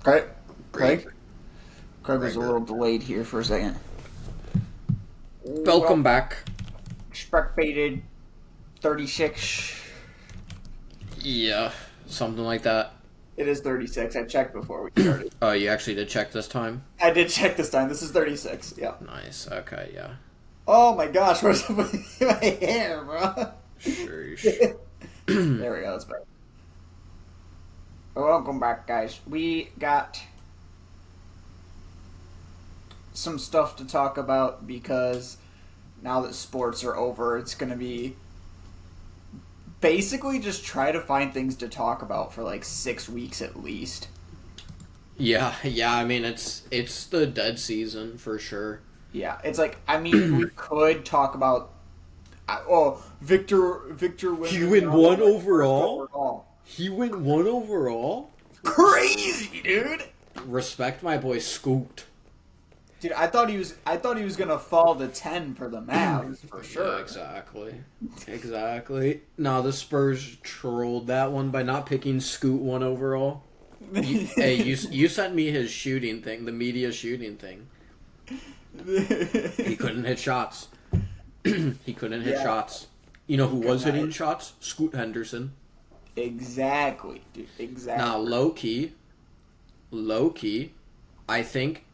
Craig? Great. Craig was a little delayed here for a second. Welcome back. Spectated 36. Yeah, something like that. It is 36. I checked before we started. Oh, you actually did check this time? I did check this time. This is 36. Yeah. Nice. Okay, yeah. Oh my gosh, where's my hair, bro? Sure. There we go. That's better. Welcome back, guys. We got some stuff to talk about because now that sports are over, it's going to be basically just try to find things to talk about for like 6 weeks at least. Yeah. I mean, it's the dead season for sure. Yeah, it's like, I mean, we could talk about. Oh, Victor wins. He went one overall. He went one overall. Crazy, dude. Respect my boy Scoot. Dude, I thought he was gonna fall to 10 for the Mavs for sure. Yeah, exactly. No, the Spurs trolled that one by not picking Scoot one overall. You sent me his shooting thing, the media shooting thing. He couldn't hit shots. He couldn't hit shots. You know who was hitting shots? Scoot Henderson. Exactly, dude. Exactly. Now, low key, I think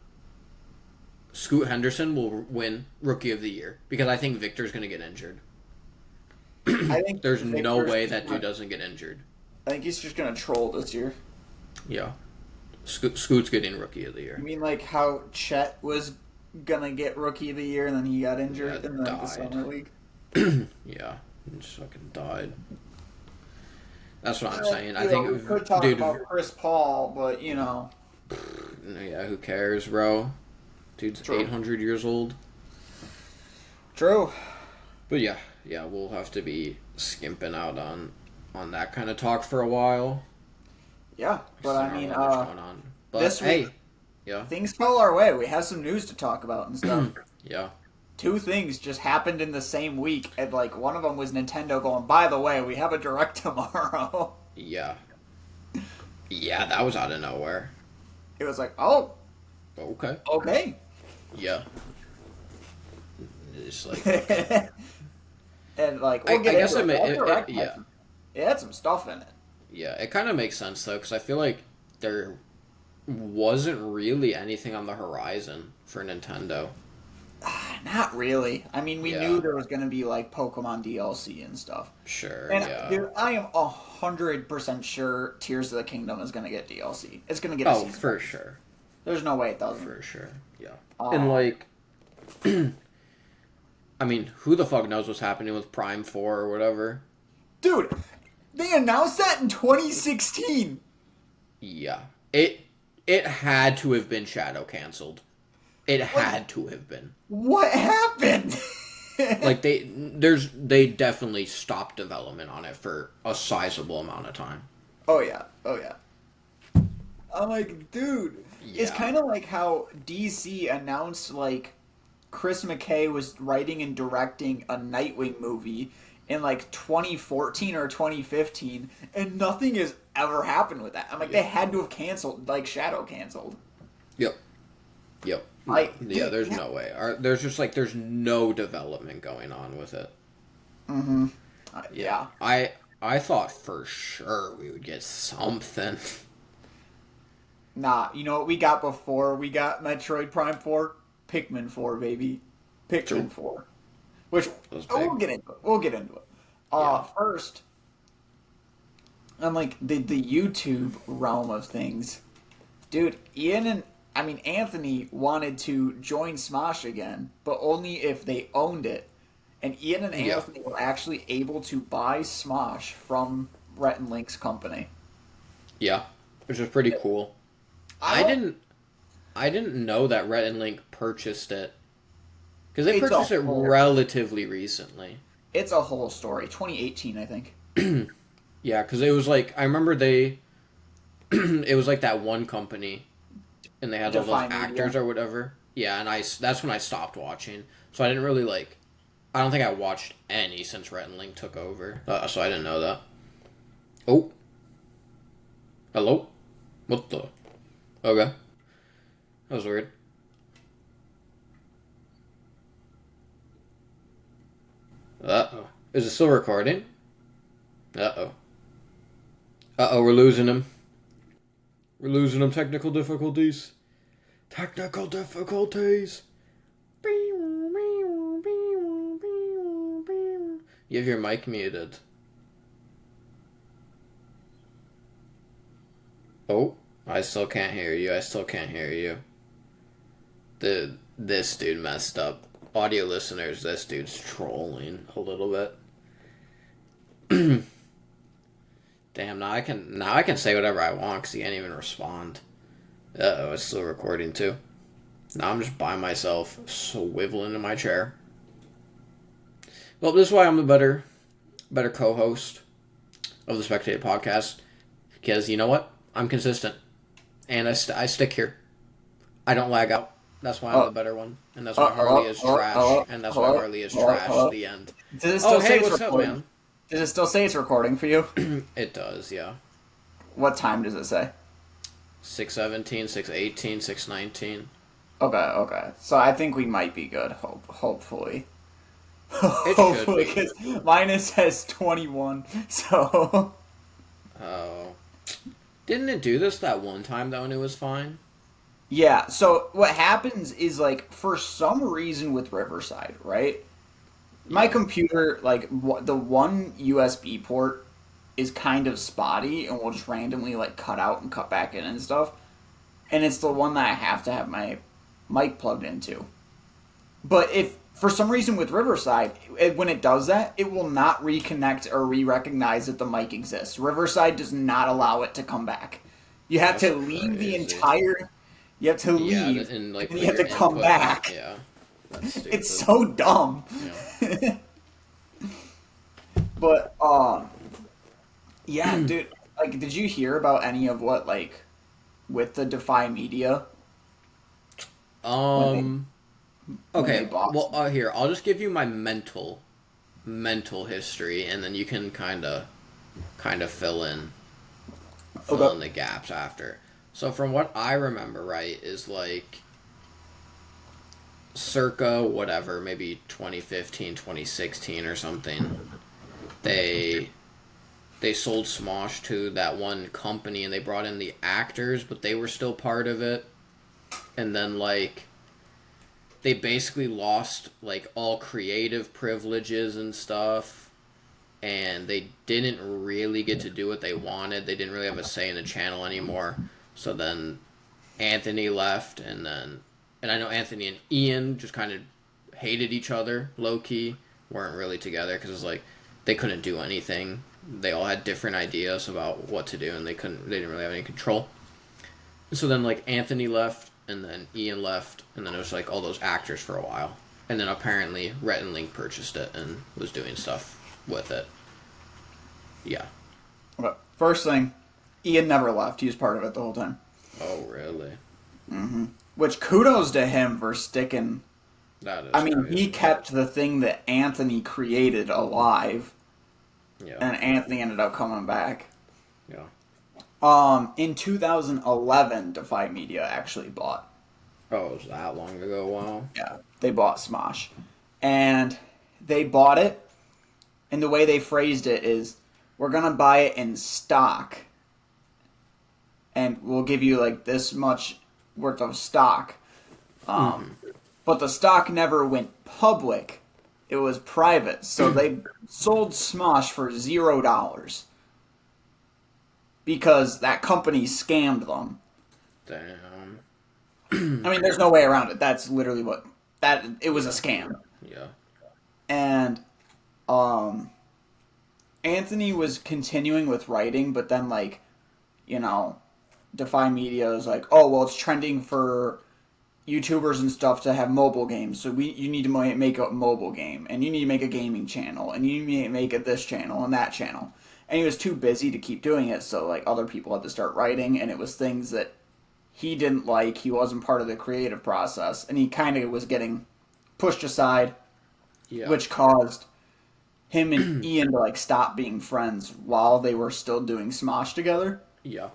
Scoot Henderson will win Rookie of the Year because I think Victor's going to get injured. I think there's no way that dude doesn't get injured. I think he's just going to troll this year. Yeah. Scoot's getting Rookie of the Year. You mean like how Chet was going to get Rookie of the Year and then he got injured in the Summer League? Yeah. He just fucking died. That's what I'm saying. I think we could talk about Chris Paul, but you know. Yeah, who cares, bro? Dude's 800 years old. True. But yeah, we'll have to be skimping out on that kind of talk for a while. Yeah, but I mean, going on. But this week, yeah, things fell our way. We have some news to talk about and stuff. Yeah. 2 things just happened in the same week, and like one of them was Nintendo going, by the way, we have a direct tomorrow. Yeah, that was out of nowhere. It was like, oh, okay, yeah. It's like, and like I guess it had some stuff in it. Yeah, it kind of makes sense though, because I feel like there wasn't really anything on the horizon for Nintendo. Not really. I mean, we knew there was going to be, like, Pokemon DLC and stuff. Sure, and, dude, I am 100% sure Tears of the Kingdom is going to get DLC. It's going to get a season. For sure. There's no way it doesn't. For sure, yeah. And, like, I mean, who the fuck knows what's happening with Prime 4 or whatever? Dude, they announced that in 2016. Yeah. It had to have been shadow canceled. It had to have been. What happened? Like they definitely stopped development on it for a sizable amount of time. Oh yeah. I'm like, dude, it's kind of like how DC announced like Chris McKay was writing and directing a Nightwing movie in like 2014 or 2015, and nothing has ever happened with that. I'm like, they had to have canceled, like Shadow canceled. Yep. There's no way. There's no development going on with it. Mm-hmm. Yeah. I thought for sure we would get something. Nah, you know what we got before we got Metroid Prime 4? Pikmin 4, baby. Pikmin 4. Which, we'll get into it. First, on like the YouTube realm of things, dude, Anthony wanted to join Smosh again, but only if they owned it. And Ian and Anthony were actually able to buy Smosh from Rhett and Link's company. Yeah, which was pretty cool. I didn't know that Rhett and Link purchased it. Because they purchased it relatively recently. It's a whole story. 2018, I think. Yeah, because it was like, I remember it was like that one company. And they had all those actors or whatever. Yeah, and that's when I stopped watching. So I didn't really I don't think I watched any since Rhett and Link took over. So I didn't know that. Oh. Hello? What the? Okay. That was weird. Uh-oh. Is it still recording? Uh-oh. Uh-oh, we're losing him. We're losing him. Technical difficulties. Technical difficulties. You have your mic muted. Oh, I still can't hear you. I still can't hear you. This dude messed up. Audio listeners, this dude's trolling a little bit. Damn, now I can say whatever I want because he can't even respond. Uh-oh, it's still recording too. Now I'm just by myself, swiveling in my chair. Well, this is why I'm the better co-host of the Spectated podcast. Because you know what? I'm consistent. And I stick here. I don't lag out. That's why I'm the better one. And that's why Harley is trash. And that's why Harley is trash. The end. Does it still say it's what's recording? up, man? Does it still say it's recording for you? It does, yeah. What time does it say? 6:17, 6:18, 6:19. Okay. So I think we might be good, hopefully. It Hopefully, should be. because mine says 21, so... Oh. Didn't it do this that one time, though, and it was fine? Yeah, so what happens is, like, for some reason with Riverside, right? My computer, like, the one USB port is kind of spotty and will just randomly, like, cut out and cut back in and stuff. And it's the one that I have to have my mic plugged into. But if, for some reason with Riverside, when it does that, it will not reconnect or re-recognize that the mic exists. Riverside does not allow it to come back. You have to leave the entire... You have to leave, and you have to come back. Yeah, that's stupid. It's so dumb. Yeah. But, yeah, dude, like, did you hear about any of what, like, with the Defy Media? Okay, bought well, here, I'll just give you my mental history, and then you can kind of fill in the gaps after. So from what I remember, right, is like circa whatever, maybe 2015, 2016 or something, they sold Smosh to that one company and they brought in the actors, but they were still part of it. And then, like, they basically lost, like, all creative privileges and stuff. And they didn't really get to do what they wanted. They didn't really have a say in the channel anymore. So then Anthony left, and I know Anthony and Ian just kind of hated each other, low-key, weren't really together, because it was like, they couldn't do anything. They all had different ideas about what to do, and they didn't really have any control. And so then, like, Anthony left, and then Ian left, and then it was like all those actors for a while. And then apparently Rhett and Link purchased it and was doing stuff with it. Yeah. But first thing, Ian never left. He was part of it the whole time. Oh, really? Mm-hmm. Which, kudos to him for sticking. That is he kept the thing that Anthony created alive. Yeah. And Anthony ended up coming back. Yeah. In 2011, Defy Media actually bought. Oh, it was that long ago? Wow. Yeah, they bought Smosh. And they bought it, and the way they phrased it is, we're going to buy it in stock, and we'll give you, like, this much worth of stock. But the stock never went public. It was private. So they sold Smosh for $0. Because that company scammed them. Damn. I mean, there's no way around it. That's literally it was a scam. Yeah. And, Anthony was continuing with writing, but then, like, you know, Defy Media is like, oh, well, it's trending for YouTubers and stuff to have mobile games, so you need to make a mobile game, and you need to make a gaming channel, and you need to make it this channel and that channel. And he was too busy to keep doing it, so, like, other people had to start writing, and it was things that he didn't like. He wasn't part of the creative process, and he kind of was getting pushed aside, which caused him and Ian to, like, stop being friends while they were still doing Smosh together. Yeah.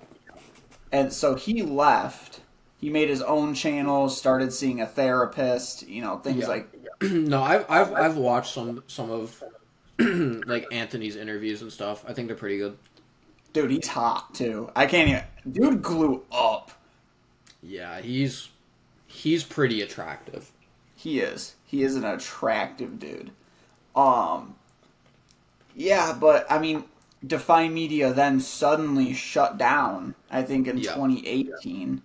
And so he left, he made his own channel, started seeing a therapist, things Yeah. like. No, I've watched some of like Anthony's interviews and stuff. I think they're pretty good. Dude, he's hot too. I can't even. Dude glue up. Yeah, he's pretty attractive. He is. He is an attractive dude. Yeah, but I mean, Define Media then suddenly shut down. I think in Yeah. 2018.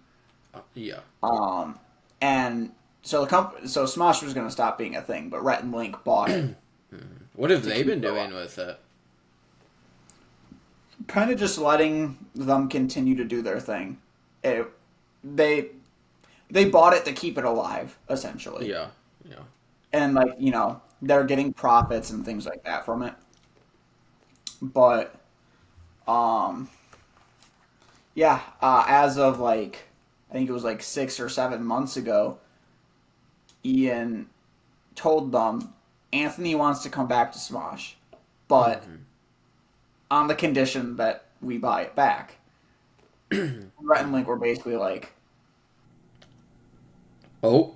Yeah. And so so Smosh was going to stop being a thing, but Rhett and Link bought it. What have they been doing with it? Kind of just letting them continue to do their thing. They bought it to keep it alive, essentially. Yeah. Yeah. And like, they're getting profits and things like that from it. But yeah, as of like I think it was like 6 or 7 months ago, Ian told them Anthony wants to come back to Smosh, but on the condition that we buy it back. Rhett and Link were basically like, oh.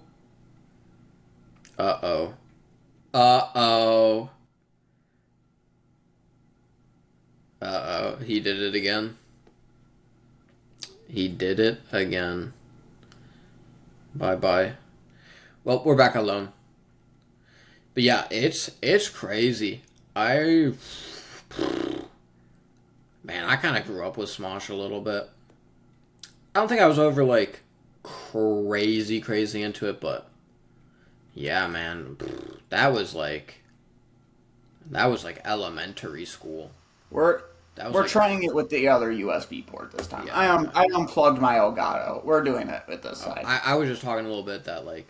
Uh-oh. Uh-oh. Uh-oh. He did it again. He did it again. Bye-bye. Well, we're back alone. But yeah, it's crazy. Man, I kind of grew up with Smosh a little bit. I don't think I was over, like, crazy into it, but yeah, man, that was like elementary school. We're like, trying it with the other USB port this time. Yeah, I unplugged my Elgato. We're doing it with this side. I was just talking a little bit that like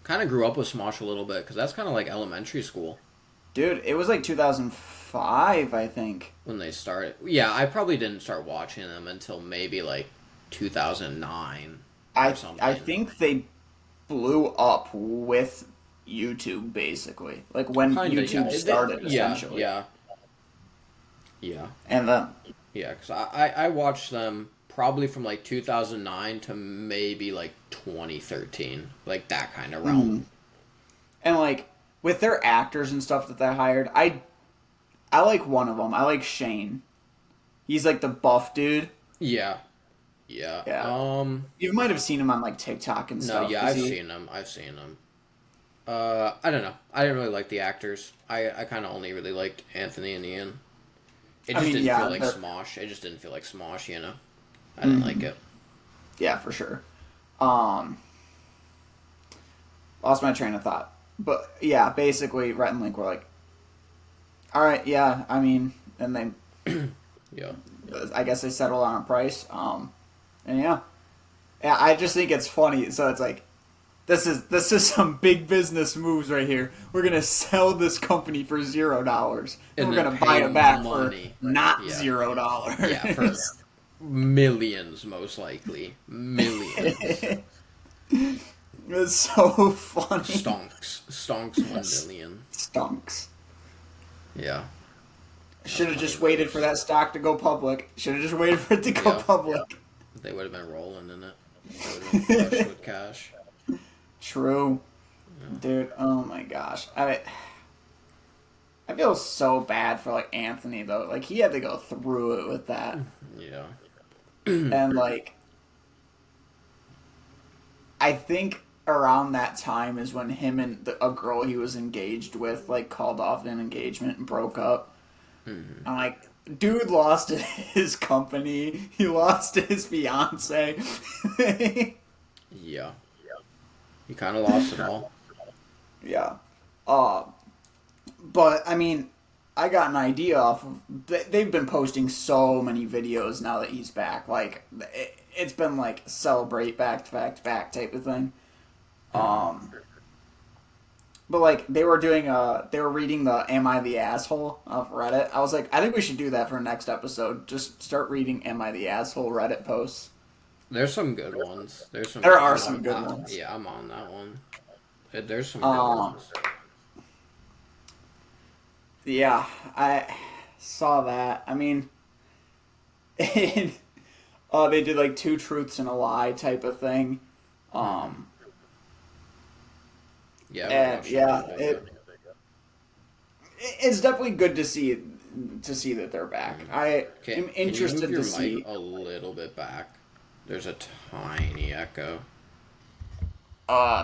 kind of grew up with Smosh a little bit because that's kind of like elementary school. Dude, it was like 2005, I think. When they started. Yeah, I probably didn't start watching them until maybe like 2009 or something. I think they blew up with YouTube, basically. Like when YouTube started, essentially. Yeah. And then... Yeah, because I watched them probably from like 2009 to maybe like 2013. Like that kind of realm. And like, with their actors and stuff that they hired, I like one of them. I like Shane. He's like the buff dude. Yeah. You might have seen him on like TikTok and stuff. No, yeah, I've seen him. I don't know. I didn't really like the actors. I kind of only really liked Anthony and Ian. It just didn't feel like Smosh. It just didn't feel like Smosh, you know? I didn't like it. Yeah, for sure. Lost my train of thought. But yeah, basically, Rhett and Link were like, alright, yeah, I mean, and they... Yeah. I guess they settled on a price. And yeah. Yeah, I just think it's funny. So it's like, this is some big business moves right here. We're gonna sell this company for $0, and we're gonna buy it back money. For not $0. Yeah, for millions, most likely. Millions. It's so funny. Stonks 1 million. Stonks. Yeah. Should have just waited for that stock to go public. Should have just waited for it to go public. They would have been rolling in it. They would have been flush with cash. True. Yeah. Dude, oh my gosh. I feel so bad for, like, Anthony, though. Like, he had to go through it with that. Yeah. And, like, I think around that time is when him and a girl he was engaged with, like, called off an engagement and broke up. Mm-hmm. I'm like, dude lost his company. He lost his fiance. Yeah. He kind of lost it all. Yeah. But, I mean, I got an idea off of... They've been posting so many videos now that he's back. Like, it's been, like, celebrate back to back to back type of thing. But, like, they were reading the Am I the Asshole of Reddit. I was like, I think we should do that for next episode. Just start reading Am I the Asshole Reddit posts. There's some good ones. There are some good ones. Yeah, I'm on that one. There's some good ones. Yeah, I saw that. I mean, They did like two truths and a lie type of thing. Yeah, And yeah, it's definitely good to see that they're back. I am Can you move interested your to mic see. a little bit back? There's a tiny echo.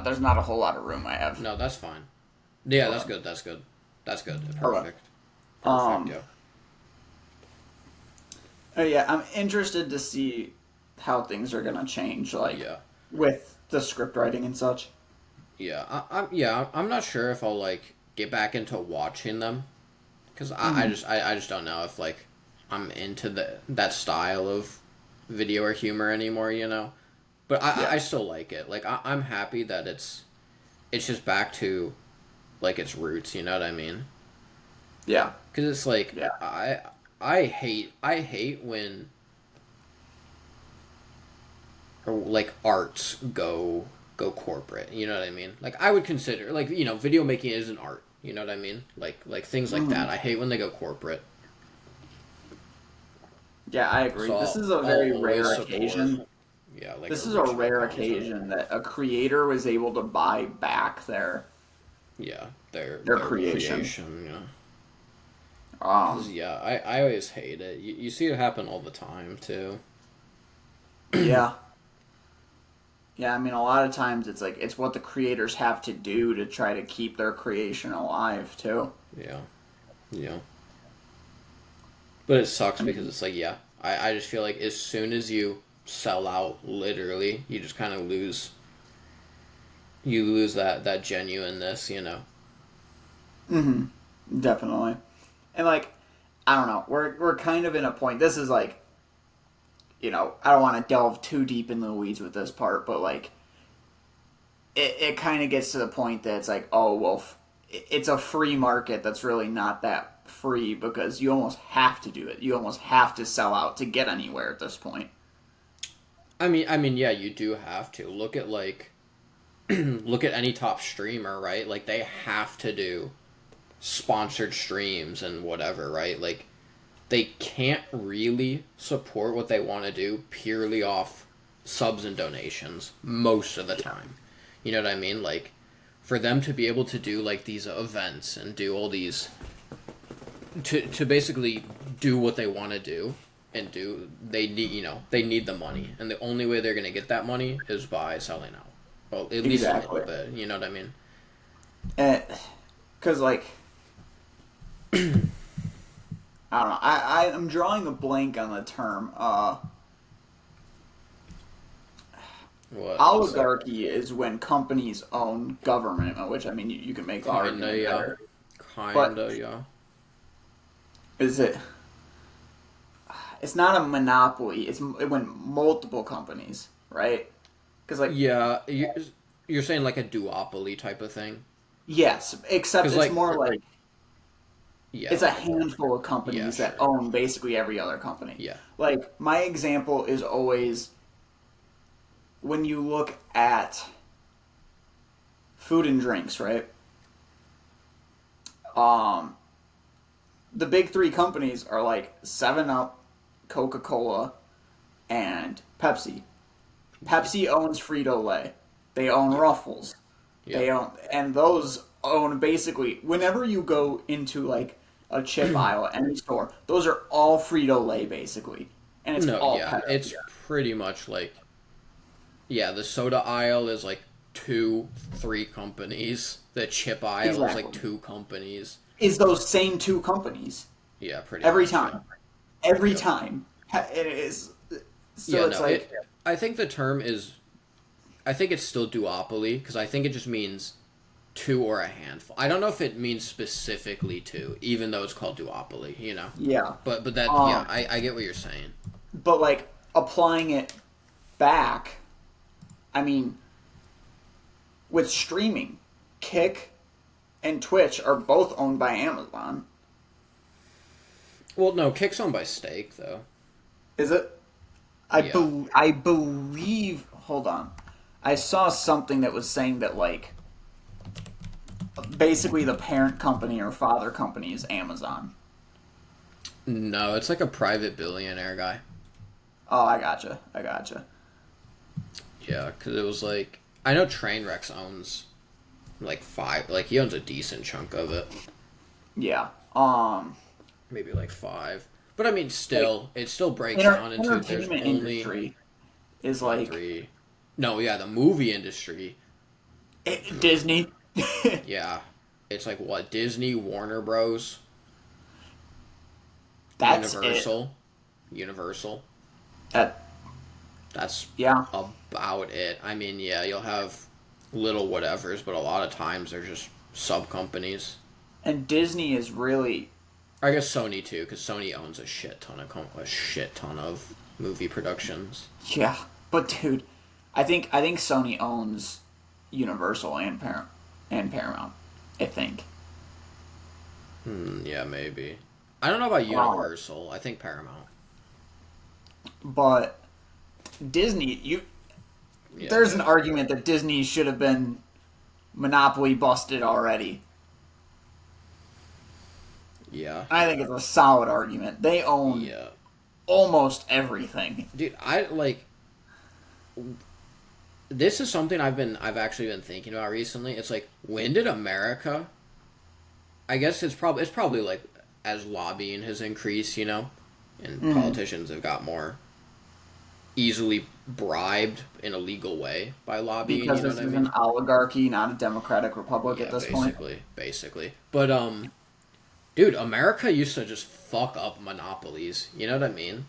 There's not a whole lot of room I have. No, that's fine. Yeah, that's Okay. good. That's good. That's good. Okay. Perfect. Perfect. Um. Yeah. Yeah, I'm interested to see how things are gonna change, like Yeah. with the script writing and such. Yeah. I'm not sure if I'll like get back into watching them because Hmm. I just don't know if like I'm into that style of video or humor anymore. But I Yeah. still like it. Like I'm happy that it's just back to like its roots. You know what I mean? Yeah. Because it's like Yeah. I hate when or like arts go corporate. You know what I mean? Like I would consider like video making is an art. You know what I mean? Like things like Hmm. that. I hate when they go corporate. Yeah, I agree. So This is a I'll very always rare support occasion. like This is a original rare content. occasion that a creator was able to buy back Yeah, their their creation. creation. Because Um, I always hate it. You see it happen all the time too. yeah. Yeah, I mean, a lot of times it's like it's what the creators have to do to try to keep their creation alive too. Yeah, yeah. But it sucks I because mean, it's like, yeah, I just feel like as soon as you sell out, literally, you just kind of lose that genuineness. hmm, definitely. And like, I don't know, we're kind of in a point. This is like, I don't want to delve too deep into the weeds with this part, but like, it kind of gets to the point that it's like, oh well, it's a free market that's really not that free because you almost have to do it. You almost have to sell out to get anywhere at this point. I mean, yeah, you do have to look at like look at any top streamer, right? Like they have to do sponsored streams and whatever, right? Like they can't really support what they want to do purely off subs and donations most of the Yeah. time. You know what I mean? Like for them to be able to do like these events and do all these to basically do what they want to do and do they need the money, and the only way they're going to get that money is by selling out. Well, at least a little Exactly. bit, you know what I mean? And because like I don't know, I'm drawing a blank on the term. What's that? Oligarchy is when companies own government, which I mean you can make the Kinda, argument yeah. there. But Kinda, yeah. is it? It's not a monopoly. It's when multiple companies, right? Because like Yeah, you're saying like a duopoly type of thing? yes, except Because it's like, more like yeah, it's a handful of yeah, companies that sure, own basically every other company. yeah, Like my example is always when you look at food and drinks, right? Um, the big three companies are like Seven Up, Coca Cola, and Pepsi. Pepsi owns Frito Lay. They own yeah, Ruffles. yeah. They own, and those own basically whenever you go into like a chip aisle at any store, those are all Frito Lay basically, and it's No, all yeah, Pepsi. it's pretty much like, yeah, the soda aisle is like two, three companies. The chip aisle is like Exactly. two companies. Is those same two companies Yeah, pretty every much, yeah. time? Every Yep. time. It is. Yeah, So it's no, like, I think the term is, I think it's still duopoly because I think it just means two or a handful. I don't know if it means specifically two, even though it's called duopoly. yeah. But that, yeah, Um, I get what you're saying. but like applying it back, I mean, with streaming, Kick and Twitch are both owned by Amazon. Well, no, Kick's owned by Steak though. Is it? Yeah. I believe. Hold on. I saw something that was saying that like basically the parent company or father company is Amazon. No, it's like a private billionaire guy. Oh, I gotcha. I gotcha. Yeah, because it was like I know Trainwrecks owns like five. Like he owns a decent chunk of it. Yeah. Maybe like five. But I mean, Like still, it still breaks down into there's entertainment only industry is one, like three. No, yeah, the movie industry. Disney. Yeah, it's like what Disney, Warner Bros, That's it. Universal. That That's yeah. about it. I mean, yeah, you'll have little whatevers, but a lot of times they're just sub companies. And Disney is really I guess Sony too, because Sony owns a shit ton of movie productions. yeah. But dude, I think Sony owns Universal and Paramount. I think. Yeah, maybe. I don't know about Universal. I think Paramount. But Disney, Yeah, there's an argument that Disney should have been monopoly busted already. yeah, I think it's a solid argument. They own yeah. almost everything. Dude, I like. This is something I've actually been thinking about recently. It's like, when did America? I guess it's probably like as lobbying has increased, and politicians have got more easily bribed in a legal way by lobbying. Because You know this what I is mean? an oligarchy, not a democratic republic Yeah, at this point. basically. But dude, America used to just fuck up monopolies. You know what I mean?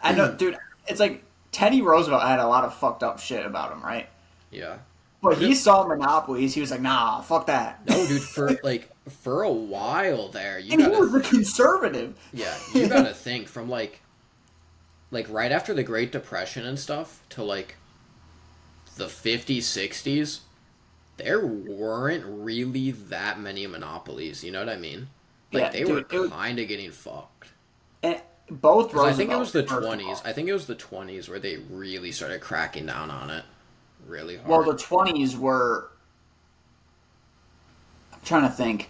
I know, dude. It's like Teddy Roosevelt had a lot of fucked up shit about him, right? Yeah. But he saw monopolies. He was like, "Nah, fuck that." No, dude. For a while there, and he was a conservative. Yeah, you gotta think from like right after the Great Depression and stuff to like the 50s, 60s, there weren't really that many monopolies. You know what I mean? Like, Yeah, they dude, were kind of getting fucked. And both Because I think it Roosevelt. was the 20s. I think it was the 20s where they really started cracking down on it really hard. Well, the 20s were. I'm trying to think.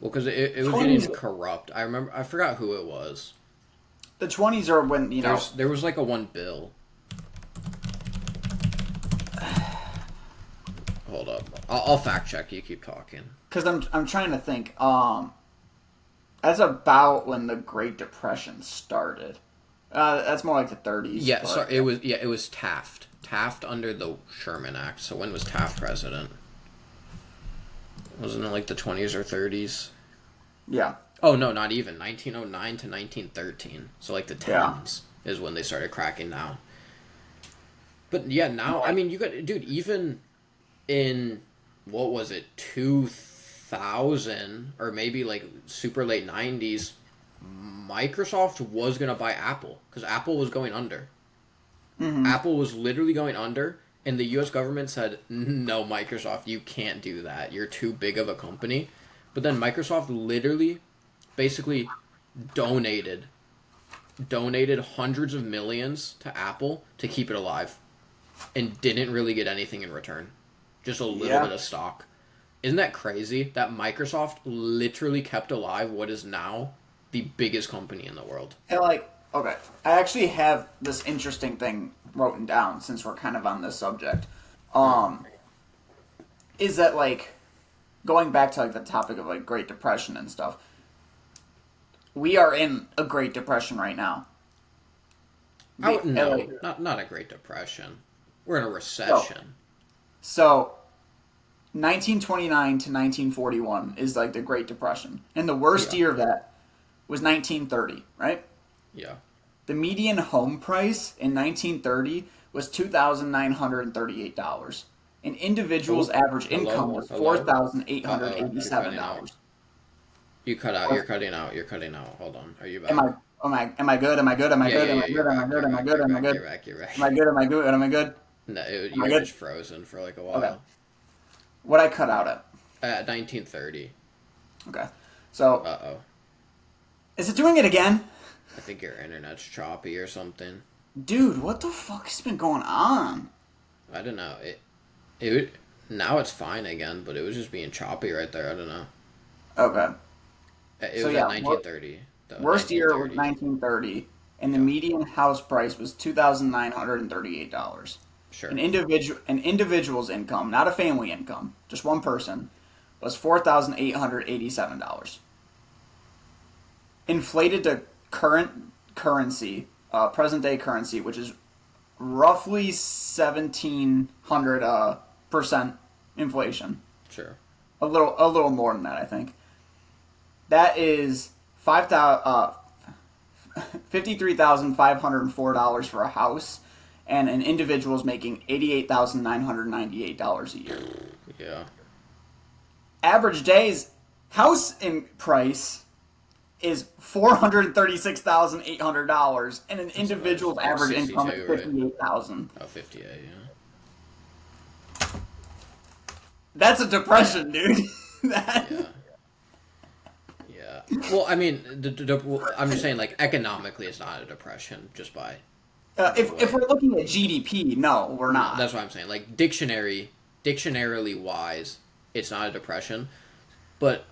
Well, because it was 20s, getting corrupt. I forgot who it was. the 20s are when There was like a one bill. Hold up, I'll fact check. You keep talking. Because I'm trying to think. That's about when the Great Depression started. That's more like the 30s. Yeah, but... sorry, it was Taft. Taft under the Sherman Act. So when was Taft president? Wasn't it like the 20s or 30s? Yeah. Oh no, not even 1909 to 1913. So like the 10s is when they started cracking down. But yeah, now I mean, you got dude, even in what was it, 2000 or maybe like super late 90s, Microsoft was gonna buy Apple because Apple was going under. Mm-hmm. Apple was literally going under, and the U.S. government said, "No, Microsoft, you can't do that. You're too big of a company." But then Microsoft literally, basically, donated hundreds of millions to Apple to keep it alive, and didn't really get anything in return, just a little bit of stock. Isn't that crazy? That Microsoft literally kept alive what is now the biggest company in the world. And okay, I actually have this interesting thing written down since we're kind of on this subject. Is that going back to the topic of Great Depression and stuff? We are in a Great Depression right now. No, not a Great Depression. We're in a recession. So 1929 to 1941 is the Great Depression, and the worst year of that was 1930, right? Yeah. The median home price in 1930 was $2,938. An individual's average income was $4,887. You cut out. You're cutting out. Hold on. Are you back? Am I good? Am I good? Am I good? Am I good? Am I good? Am I good? Am I good? You're back. Am I good? Am I good? Am I good? No, you were just frozen for a while. Okay. What I cut out at? At 1930. Okay. So. Uh-oh. Is it doing it again? I think your internet's choppy or something. Dude, what the fuck has been going on? I don't know. It now it's fine again, but it was just being choppy right there. I don't know. Okay. It was at 1930. Worst year was 1930, and the median house price was $2,938. Sure. An individual's income, not a family income, just one person, was $4,887. Inflated to current currency, present day currency, which is roughly 1,700% inflation. Sure. A little more than that, I think. That is $53,504 for a house, and an individual is making $88,998 a year. Yeah. Average days house in price is $436,800, and an individual's average income is $58,000. Oh, 58, yeah. That's a depression, dude. Yeah. Yeah. Well, I mean, I'm just saying, like, economically, it's not a depression just by. If we're looking at GDP, no, we're not. That's what I'm saying. Like, dictionarily wise, it's not a depression, but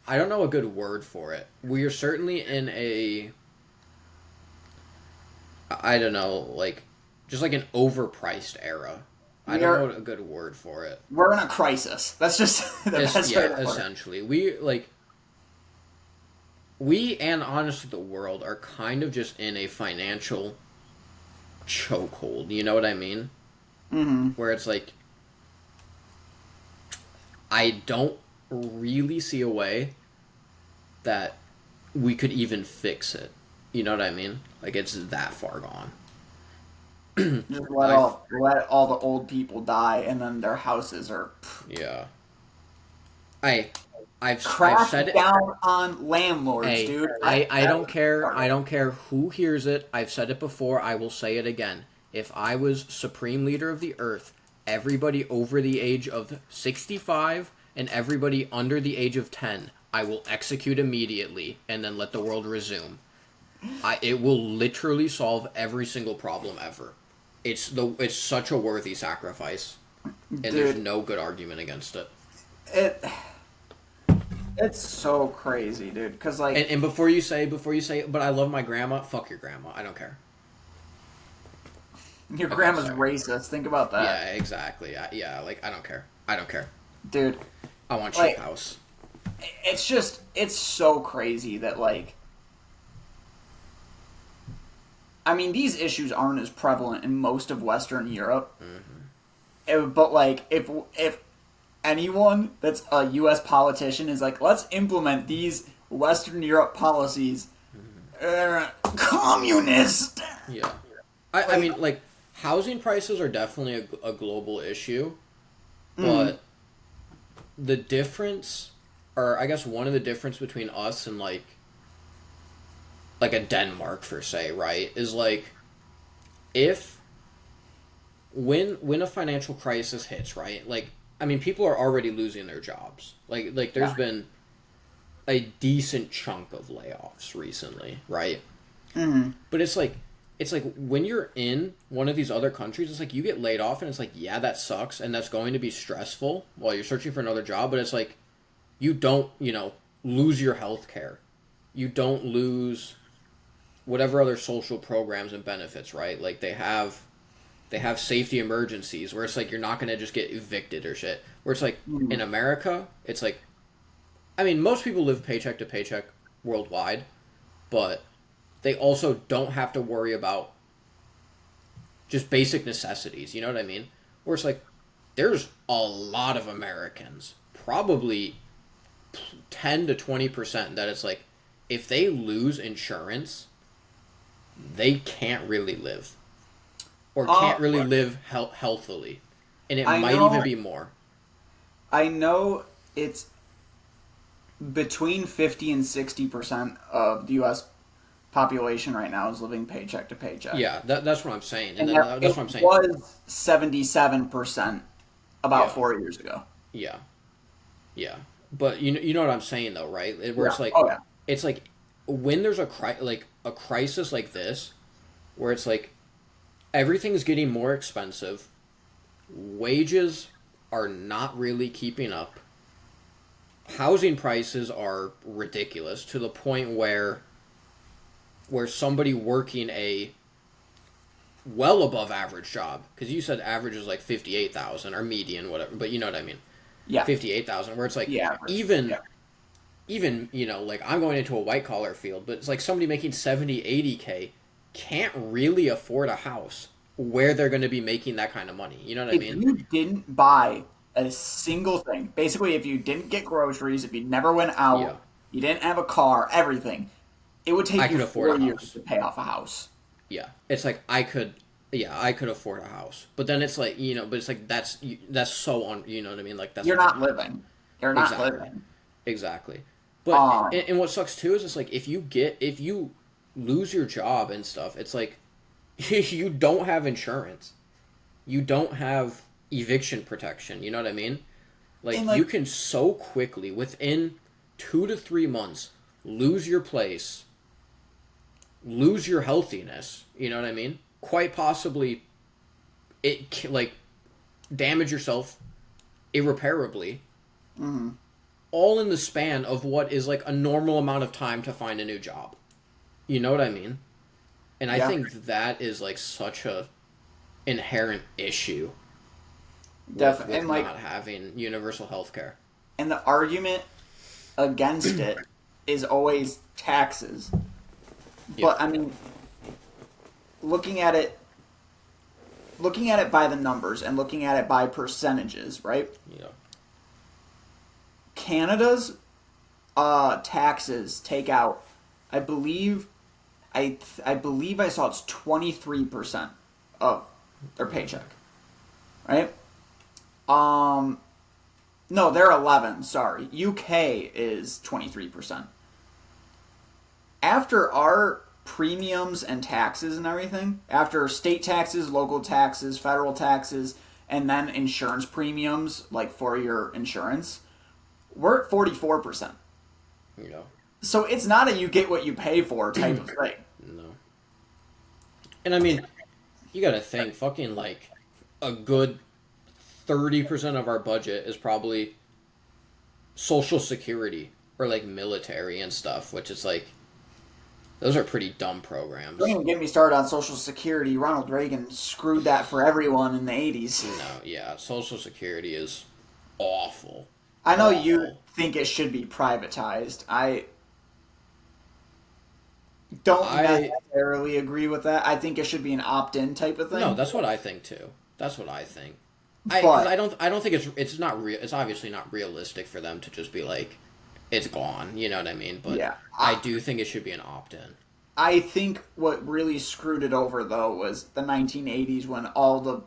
I don't know a good word for it. We are certainly in a, I don't know, like, just like an overpriced era. I don't know a good word for it. We're in a crisis. That's just the best way to put it. Essentially. We and honestly the world are kind of just in a financial chokehold. You know what I mean? Mm-hmm. Where it's like, I don't really see a way that we could even fix it. You know what I mean? Like, it's that far gone. Just let all the old people die, and then their houses are. Yeah. I've said it down on landlords, dude. I don't care. I don't care who hears it. I've said it before. I will say it again. If I was supreme leader of the earth, everybody over the age of 65 and everybody under the age of 10, I will execute immediately and then let the world resume. It will literally solve every single problem ever. It's such a worthy sacrifice, and dude, there's no good argument against it. It's so crazy, dude. Because like, and before you say, but I love my grandma. Fuck your grandma. I don't care. Your grandma's racist. Think about that. Yeah, exactly. Yeah, like I don't care. I don't care, dude. I want cheap house. It's so crazy that like. I mean, these issues aren't as prevalent in most of Western Europe. Mm-hmm. But like, if anyone that's a U.S. politician is like, let's implement these Western Europe policies, communist. Yeah, I mean, like, housing prices are definitely a global issue, but the difference, or I guess one of the difference between us and like a Denmark, per se, right, is like, when a financial crisis hits, right, like, I mean, people are already losing their jobs. Like there's been a decent chunk of layoffs recently, right? Mm-hmm. But it's like when you're in one of these other countries, it's like you get laid off, and it's like, yeah, that sucks, and that's going to be stressful while you're searching for another job. But it's like, you don't, lose your health care. You don't lose whatever other social programs and benefits, right? Like, they have safety emergencies where it's like you're not going to just get evicted or shit. Where it's like, in America, it's like, I mean, most people live paycheck to paycheck worldwide, but they also don't have to worry about just basic necessities, you know what I mean? Where it's like, there's a lot of Americans, probably 10 to 20%, that it's like, if they lose insurance, they can't really live. Or can't really live healthily. And it might even be more. I know it's between 50 and 60% of the U.S. population right now is living paycheck to paycheck. Yeah, that's what I'm saying. And that's what I'm saying. It was 77% about 4 years ago. Yeah. Yeah. But you know what I'm saying, though, right? Where it's like, it's like, when there's a crisis like this, where it's like, everything's getting more expensive, wages are not really keeping up, housing prices are ridiculous to the point where where somebody working a well above average job, because you said average is like 58,000 or median, whatever, but you know what I mean. Yeah. 58,000, where it's like Yeah. even Yeah. even like I'm going into a white collar field, but it's like somebody making 70, 80K can't really afford a house where they're going to be making that kind of money. You know what I If mean? you didn't buy a single thing, basically, if you didn't get groceries, if you never went Yeah. out, you didn't have a car, everything, it would I take you could afford 4 years house. to pay off a house. Yeah. It's like I could afford a house. But then it's like, but it's like that's so on, you know what I mean? Like that's You're not living. You're not exactly. living. Exactly. But Um, and what sucks too is it's like if you lose your job and stuff, it's like you don't have insurance. You don't have eviction protection, you know what I mean? Like and you like, can so quickly within 2 to 3 months lose your place, lose your healthiness, you know what I mean? Quite possibly like damage yourself irreparably, all in the span of what is like a normal amount of time to find a new job. You know what I mean? And I yeah, think that is like such a inherent issue definitely. with And like, not having universal health care. and the argument against it is always taxes. Yeah. But I mean, looking at it, by the numbers and looking at it by percentages, right? Yeah. Canada's taxes take out, I believe, I believe I saw it's 23% of their paycheck, right? No, they're 11. Sorry, UK is 23%. After our premiums and taxes and everything, after state taxes, local taxes, federal taxes, and then insurance premiums, like for your insurance, we're at 44%. Yeah. So it's not a you get what you pay for type of thing. No. And I mean, you gotta think, fucking like a good 30% of our budget is probably social security or like military and stuff, which is like those are pretty dumb programs. Don't even get me started on Social Security. Ronald Reagan screwed that for everyone in the 80s. No, yeah, social security is awful. I know you Awful. think it should be privatized. I don't I necessarily agree with that. I think it should be an opt-in type of No, thing. that's what I think too. That's what I think. Because But I don't think it's not real. It's obviously not realistic for them to just be like, it's gone. You know what I mean? But yeah, I do think it should be an opt-in. I think what really screwed it over though was the 1980s when all the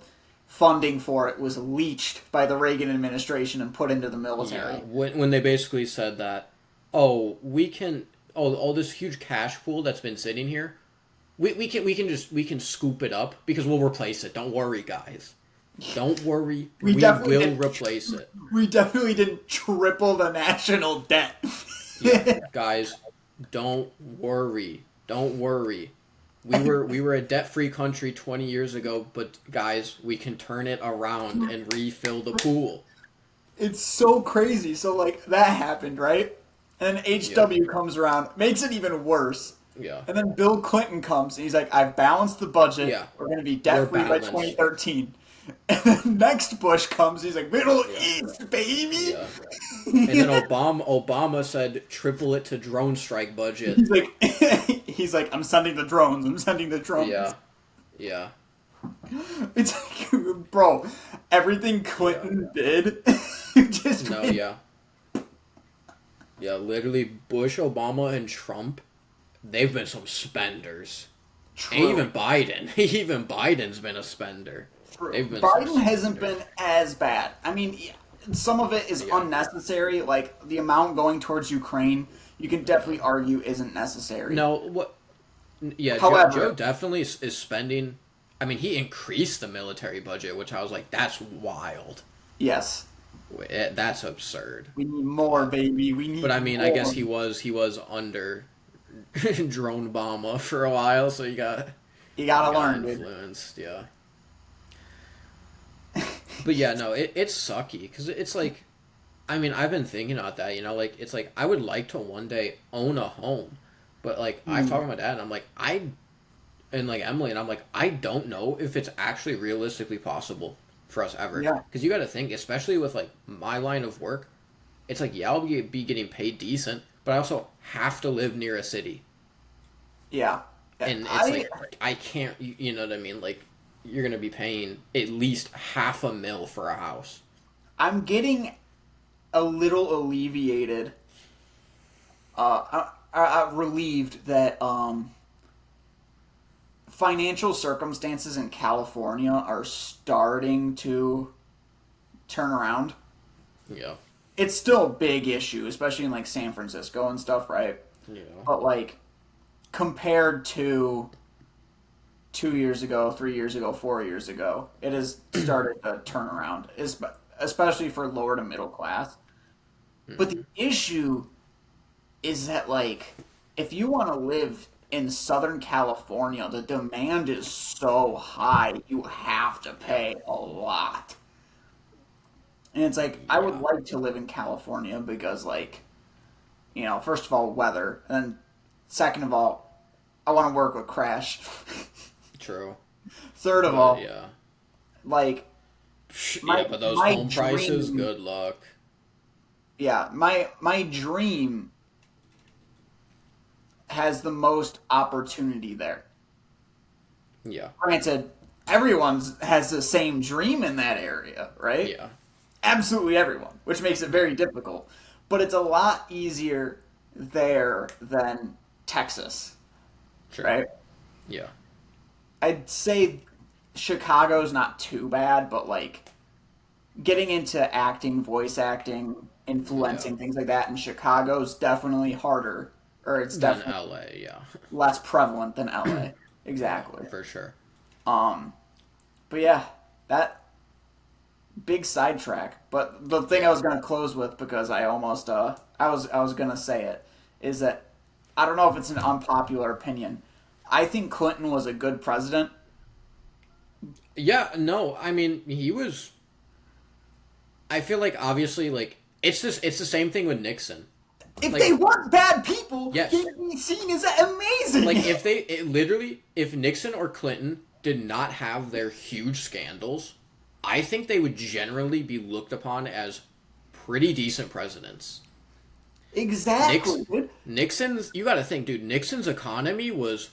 funding for it was leached by the Reagan administration and put into the military. Yeah, when they basically said that, oh, we can, all this huge cash pool that's been sitting here, we can scoop it up because we'll replace it. Don't worry, guys. Don't worry, we will replace it. We definitely didn't triple the national debt. Yeah, guys, don't worry. Don't worry. We were a debt-free country 20 years ago, but guys, we can turn it around and refill the pool. It's so crazy. So like that happened, right? And then HW comes around, makes it even worse. Yeah. And then Bill Clinton comes and he's like, I've balanced the budget. Yeah. We're going to be debt free by balanced. 2013. And then next Bush comes, he's like, Middle East, baby. Yeah. And then Obama said triple it to drone strike budget. He's like, I'm sending the drones. I'm sending the drones. Yeah. Yeah. It's like, bro, everything Clinton did just No, yeah. Yeah, literally Bush, Obama, and Trump, they've been some spenders. True. And even Biden. Even Biden's been a spender. True. They've been Biden hasn't been as bad. I mean, some of it is Yeah. unnecessary. Like the amount going towards Ukraine, you can definitely argue isn't necessary. No, what? Yeah, However, Joe definitely is spending. I mean, he increased the military budget, which I was like, that's wild. Yes, That's absurd. we need more, baby. We need. But I mean, more. I guess he was under drone Obama for a while, so You gotta he got learn, dude. influenced. Yeah. But yeah, no, it's sucky because it's like, I mean, I've been thinking about that. Like it's like I would like to one day own a home, But like I talk to my dad, and I'm like and like Emily, and I'm like I don't know if it's actually realistically possible for us ever. Yeah. Because you got to think, especially with like my line of work, it's like I'll be getting paid decent, but I also have to live near a city. Yeah. And it's like I can't, you know what I mean? Like you're gonna be paying at least $500,000 for a house. I'm getting a little alleviated, relieved that financial circumstances in California are starting to turn around. Yeah. It's still a big issue, especially in like San Francisco and stuff, right? Yeah. But like compared to 2 years ago, 3 years ago, 4 years ago, it has started to turn around, especially for lower to middle class. But the issue is that, like, if you want to live in Southern California, the demand is so high, you have to pay a lot. And it's like, I would Yeah. like to live in California because, like, first of all, weather, and second of all, I want to work with Crash. True. Third of But all, yeah. like, Yeah, but those home prices, good luck. Yeah, my dream has the most opportunity there. Yeah. Granted, everyone's has the same dream in that area, right? Yeah. Absolutely everyone, which makes it very difficult. But it's a lot easier there than Texas, Sure. right? Yeah. I'd say Chicago's not too bad, but like getting into acting, voice acting, influencing, things like that in Chicago's definitely harder, or it's Then definitely LA, yeah. less prevalent than LA. Exactly. For sure. But yeah, that big sidetrack. But the thing I was gonna close with, because I almost I was gonna say it, is that I don't know if it's an unpopular opinion. I think Clinton was a good president. Yeah, no, I mean, he was. I feel like obviously, like it's the same thing with Nixon. If Like, they weren't bad people, yes. they'd be seen as amazing. Like if Nixon or Clinton did not have their huge scandals, I think they would generally be looked upon as pretty decent presidents. Exactly. Nixon's, you got to think, dude. Nixon's economy was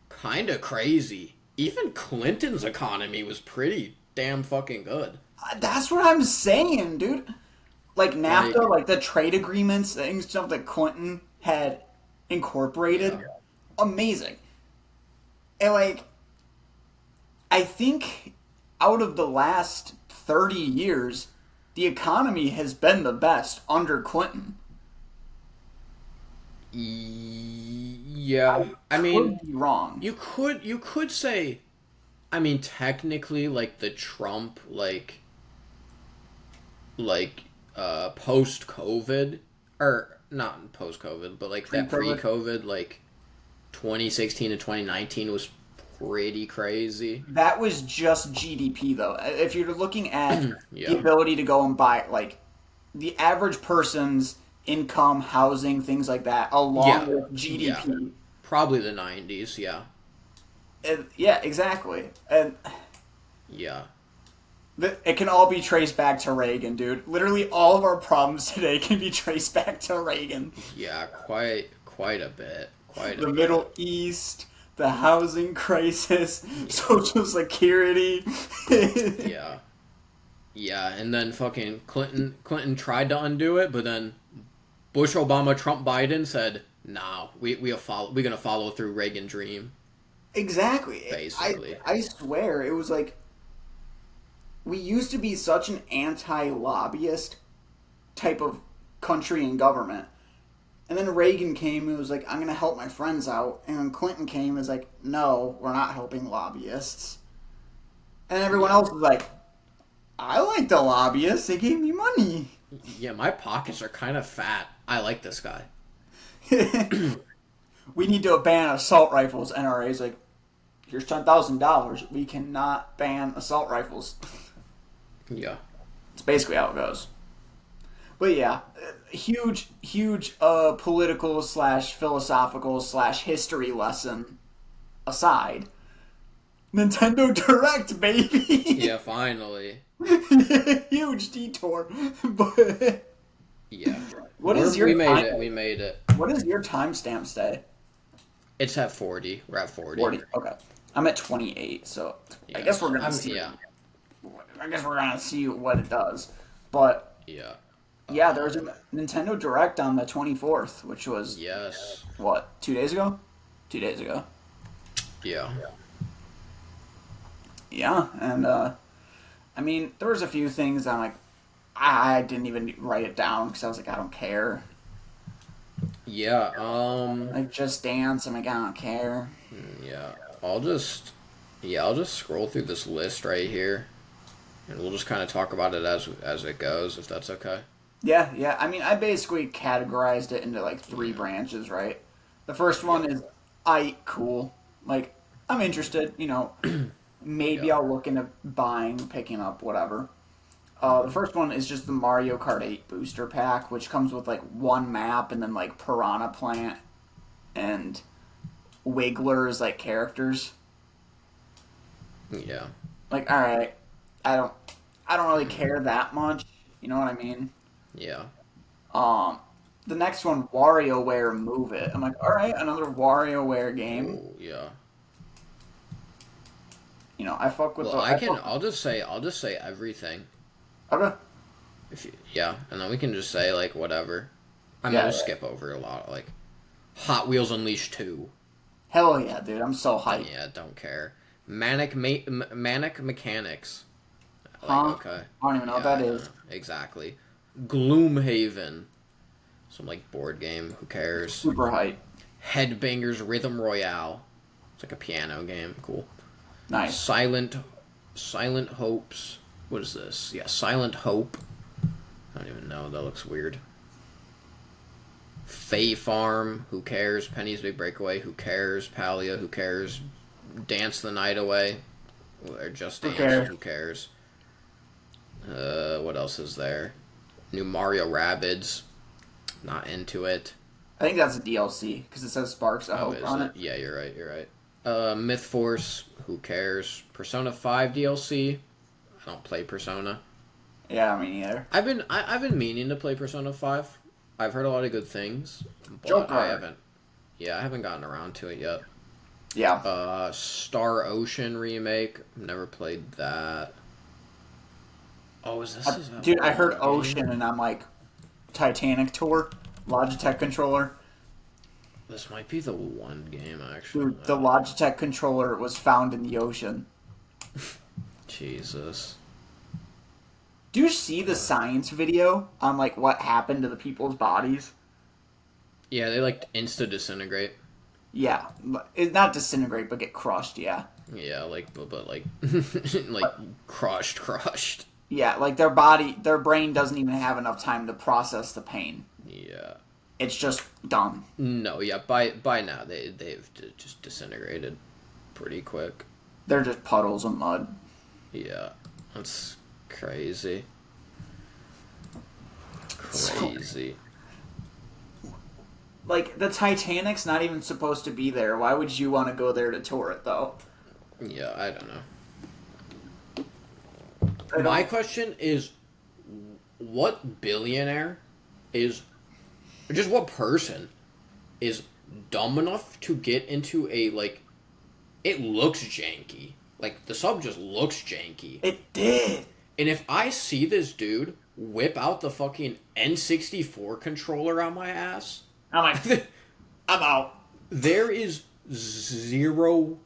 kind of crazy. Even Clinton's economy was pretty damn fucking good. That's what I'm saying, dude. Like NAFTA, like the trade agreements, things stuff that Clinton had incorporated, amazing. And like, I think out of the last 30 years, the economy has been the best under Clinton. Yeah, I mean, Could be wrong. you could say, I mean, technically, like the Trump, post COVID, or not post COVID, but like that pre COVID, like 2016 to 2019 was pretty crazy. That was just GDP, though. If you're looking at Yeah. the ability to go and buy, like, the average person's income, housing, things like that, along with GDP. Yeah. Probably the 90s, yeah. And, yeah, exactly. And Yeah. it can all be traced back to Reagan, dude. Literally, all of our problems today can be traced back to Reagan. Yeah, quite a bit. The Middle East, the housing crisis, Social Security. Yeah. Yeah, and then fucking Clinton tried to undo it, but then Bush, Obama, Trump, Biden said, "No, we're gonna follow through Reagan dream." Exactly. Basically. I swear, it was like, we used to be such an anti-lobbyist type of country and government. And then Reagan came and was like, I'm going to help my friends out. And then Clinton came and was like, no, we're not helping lobbyists. And everyone else was like, I like the lobbyists. They gave me money. Yeah, my pockets are kind of fat. I like this guy. We need to ban assault rifles. NRA's like, here's $10,000. We cannot ban assault rifles. Yeah. It's basically how it goes. But yeah, huge political slash philosophical slash history lesson aside. Nintendo Direct, baby. Yeah, finally. Huge detour, but Yeah. what is your we made time, it. We made it. what is your timestamp stay? It's at 40. We're at 40. 40. Okay, I'm at 28, so I Yeah. guess we're gonna see. Yeah. I guess we're gonna see what it does. But Yeah. yeah, there was a Nintendo Direct on the 24th, which was Yes. what, 2 days ago? 2 days ago. Yeah. Yeah, and I mean, there was a few things I'm like, I didn't even write it down because I was like, I don't care. Yeah. Like Just Dance, I'm like, I don't care. Yeah. I'll just scroll through this list right here, and we'll just kind of talk about it as it goes, if that's okay. Yeah. I mean, I basically categorized it into like three branches, right? The first one is, cool. Like, I'm interested, maybe I'll look into buying, picking up, whatever. The first one is just the Mario Kart 8 booster pack, which comes with like one map and then like Piranha Plant and Wiggler as like characters. Yeah. Like, all right, I don't really care that much. You know what I mean? Yeah. The next one, WarioWare Move It. I'm like, all right, another WarioWare game. Oh, yeah. I fuck with. Well, I'll just say everything. Okay. And then we can just say like whatever. We'll skip over a lot, like Hot Wheels Unleashed 2. Hell yeah, dude! I'm so hyped. Yeah, don't care. Manic Mechanics. Like, Huh? okay. I don't even know what that is. Exactly. Gloomhaven. Some like board game. Who cares? Super hype. Headbangers Rhythm Royale. It's like a piano game. Cool. Nice. Silent Hopes. What is this? Yeah, Silent Hope. I don't even know. That looks weird. Fae Farm. Who cares? Penny's Big Breakaway. Who cares? Palia. Who cares? Dance the Night Away. Or Just Dance. Who cares? What else is there? New Mario Rabbids. Not into it. I think that's a DLC because it says Sparks of Hope on it. Yeah, you're right. Myth Force. Who cares? Persona 5 DLC. I don't play Persona. Yeah, me neither. I've been meaning to play Persona 5. I've heard a lot of good things, but Joker. I haven't gotten around to it yet. Yeah. Star Ocean remake. Never played that. Oh, is this? Dude, I heard Ocean and I'm like, Titanic Tour, Logitech controller. This might be the one game actually. Dude, the Logitech controller was found in the ocean. Jesus. Do you see the science video on like what happened to the people's bodies? Yeah, they like insta disintegrate. Yeah, it not disintegrate, but get crushed. Yeah. Yeah, like but like like crushed. Yeah, like their brain doesn't even have enough time to process the pain. Yeah. It's just done. No, yeah. By now they've just disintegrated pretty quick. They're just puddles of mud. Yeah, that's crazy. Crazy. Like, the Titanic's not even supposed to be there. Why would you want to go there to tour it, though? Yeah, I don't know. My question is, what billionaire is, just what person is dumb enough to get into a, like, it looks janky. Like, the sub just looks janky. It did. And if I see this dude whip out the fucking N64 controller on my ass, I'm like, I'm out. There is zero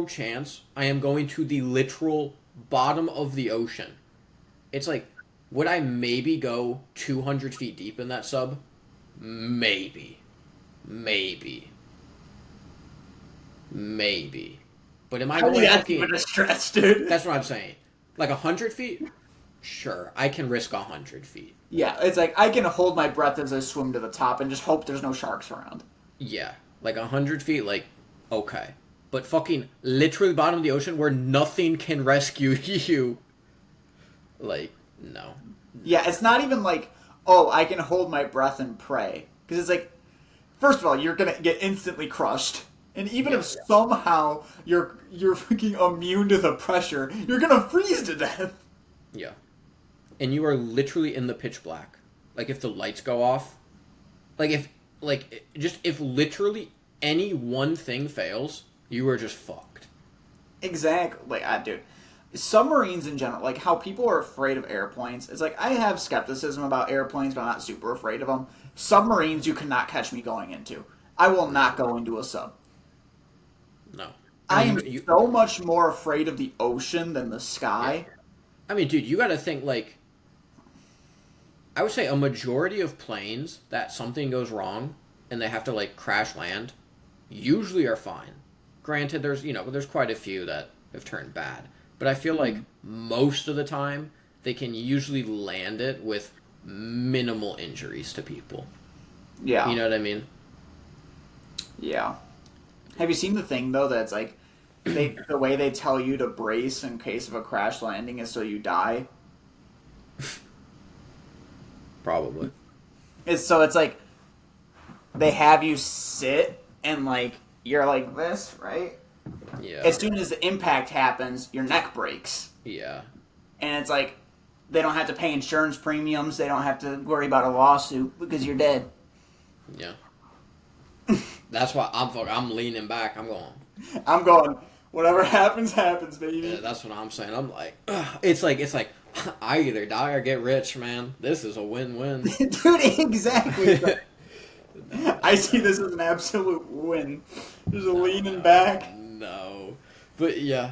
chance I am going to the literal bottom of the ocean. It's like, would I maybe go 200 feet deep in that sub? Maybe. But am I going that's fucking... even a stretch, dude. That's what I'm saying. Like 100 feet? Sure, I can risk 100 feet. Yeah, it's like, I can hold my breath as I swim to the top and just hope there's no sharks around. Yeah, like 100 feet, like, okay. But fucking literally bottom of the ocean where nothing can rescue you. Like, no. Yeah, it's not even like, oh, I can hold my breath and pray. Because it's like, first of all, you're gonna get instantly crushed. And even if somehow you're freaking immune to the pressure, you're gonna freeze to death. Yeah. And you are literally in the pitch black. Like, if the lights go off, if literally any one thing fails, you are just fucked. Exactly. Dude. Submarines in general, like how people are afraid of airplanes, it's like I have skepticism about airplanes, but I'm not super afraid of them. Submarines, you cannot catch me going into. I will not go into a sub. No. I am so much more afraid of the ocean than the sky. Yeah. I mean, dude, you gotta think, like, I would say a majority of planes that something goes wrong and they have to, like, crash land usually are fine. Granted, there's quite a few that have turned bad. But I feel like most of the time they can usually land it with minimal injuries to people. Yeah. You know what I mean? Yeah. Have you seen the thing, though, that's like, the way they tell you to brace in case of a crash landing is so you die? Probably. It's like, they have you sit and, like, you're like this, right? Yeah. As soon as the impact happens, your neck breaks. Yeah. And it's like, they don't have to pay insurance premiums, they don't have to worry about a lawsuit, because you're dead. Yeah. That's why I'm leaning back. I'm going, whatever happens, happens, baby. Yeah, that's what I'm saying. I'm like, it's like, I either die or get rich, man. This is a win-win. Dude, exactly. I see this as an absolute win. There's a leaning back. No. But yeah,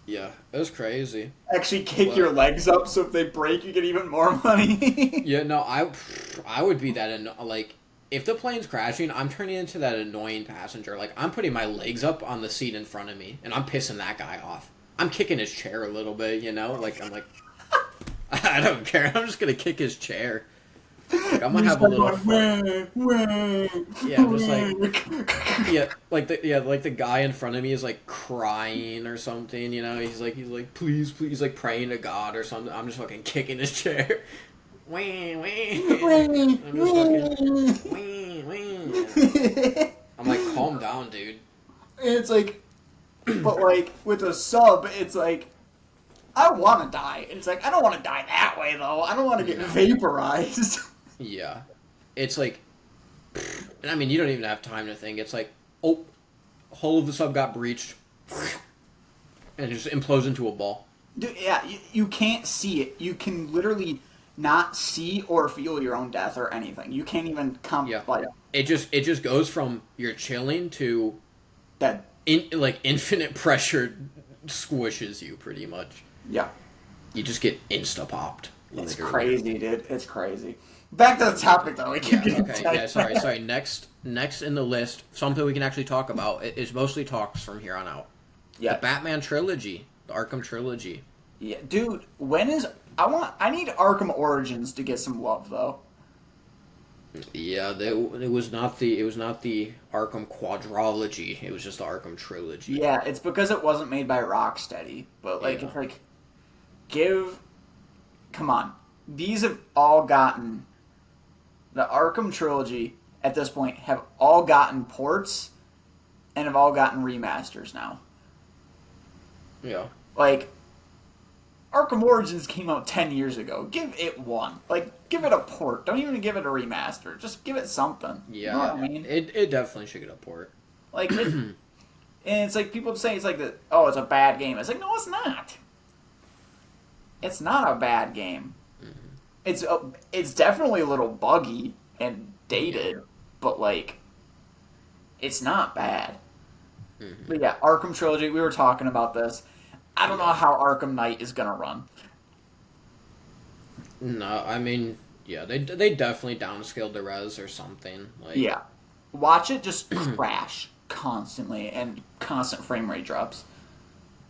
it was crazy. Actually kick your legs up so if they break you get even more money. Yeah, no, I would be that, like, if the plane's crashing, I'm turning into that annoying passenger. Like, I'm putting my legs up on the seat in front of me, and I'm pissing that guy off. I'm kicking his chair a little bit, you know? Like, I'm like, I don't care. I'm just going to kick his chair. Like, I'm going to have a little fun. Yeah, I'm just like, like the guy in front of me is, like, crying or something, you know? He's like, please, he's, like, praying to God or something. I'm just fucking kicking his chair. I'm just fucking, I'm like, calm down, dude. It's like, but like with a sub, it's like, I want to die. It's like, I don't want to die that way though. I don't want to get vaporized. Yeah, it's like, I mean, you don't even have time to think. It's like, oh, hull of the sub got breached, and it just implodes into a ball. Dude, yeah, you can't see it. You can literally not see or feel your own death or anything. You can't even come. Yeah. Like, it just goes from you're chilling to dead. Infinite pressure squishes you pretty much. Yeah. You just get insta popped. It's crazy, dude. It's crazy. Back to the topic though. We keep getting sorry. Next in the list, something we can actually talk about is mostly talks from here on out. Yeah. The Batman trilogy, the Arkham trilogy. Yeah, dude. I need Arkham Origins to get some love though. Yeah, it was not the Arkham quadrology. It was just the Arkham trilogy. Yeah, it's because it wasn't made by Rocksteady. But like, it's like, come on, these have all gotten the Arkham trilogy at this point have all gotten ports and have all gotten remasters now. Yeah, like. Arkham Origins came out 10 years ago. Give it one. Like, give it a port. Don't even give it a remaster. Just give it something. Yeah. You know what I mean? It definitely should get a port. Like, and it's like, people say it's like, it's a bad game. It's like, no, it's not. It's not a bad game. Mm-hmm. It's definitely a little buggy and dated, but, like, it's not bad. Mm-hmm. But yeah, Arkham Trilogy, we were talking about this. I don't know how Arkham Knight is gonna run. No, I mean, yeah, they definitely downscaled the res or something. Like, yeah, watch it just crash constantly and constant frame rate drops.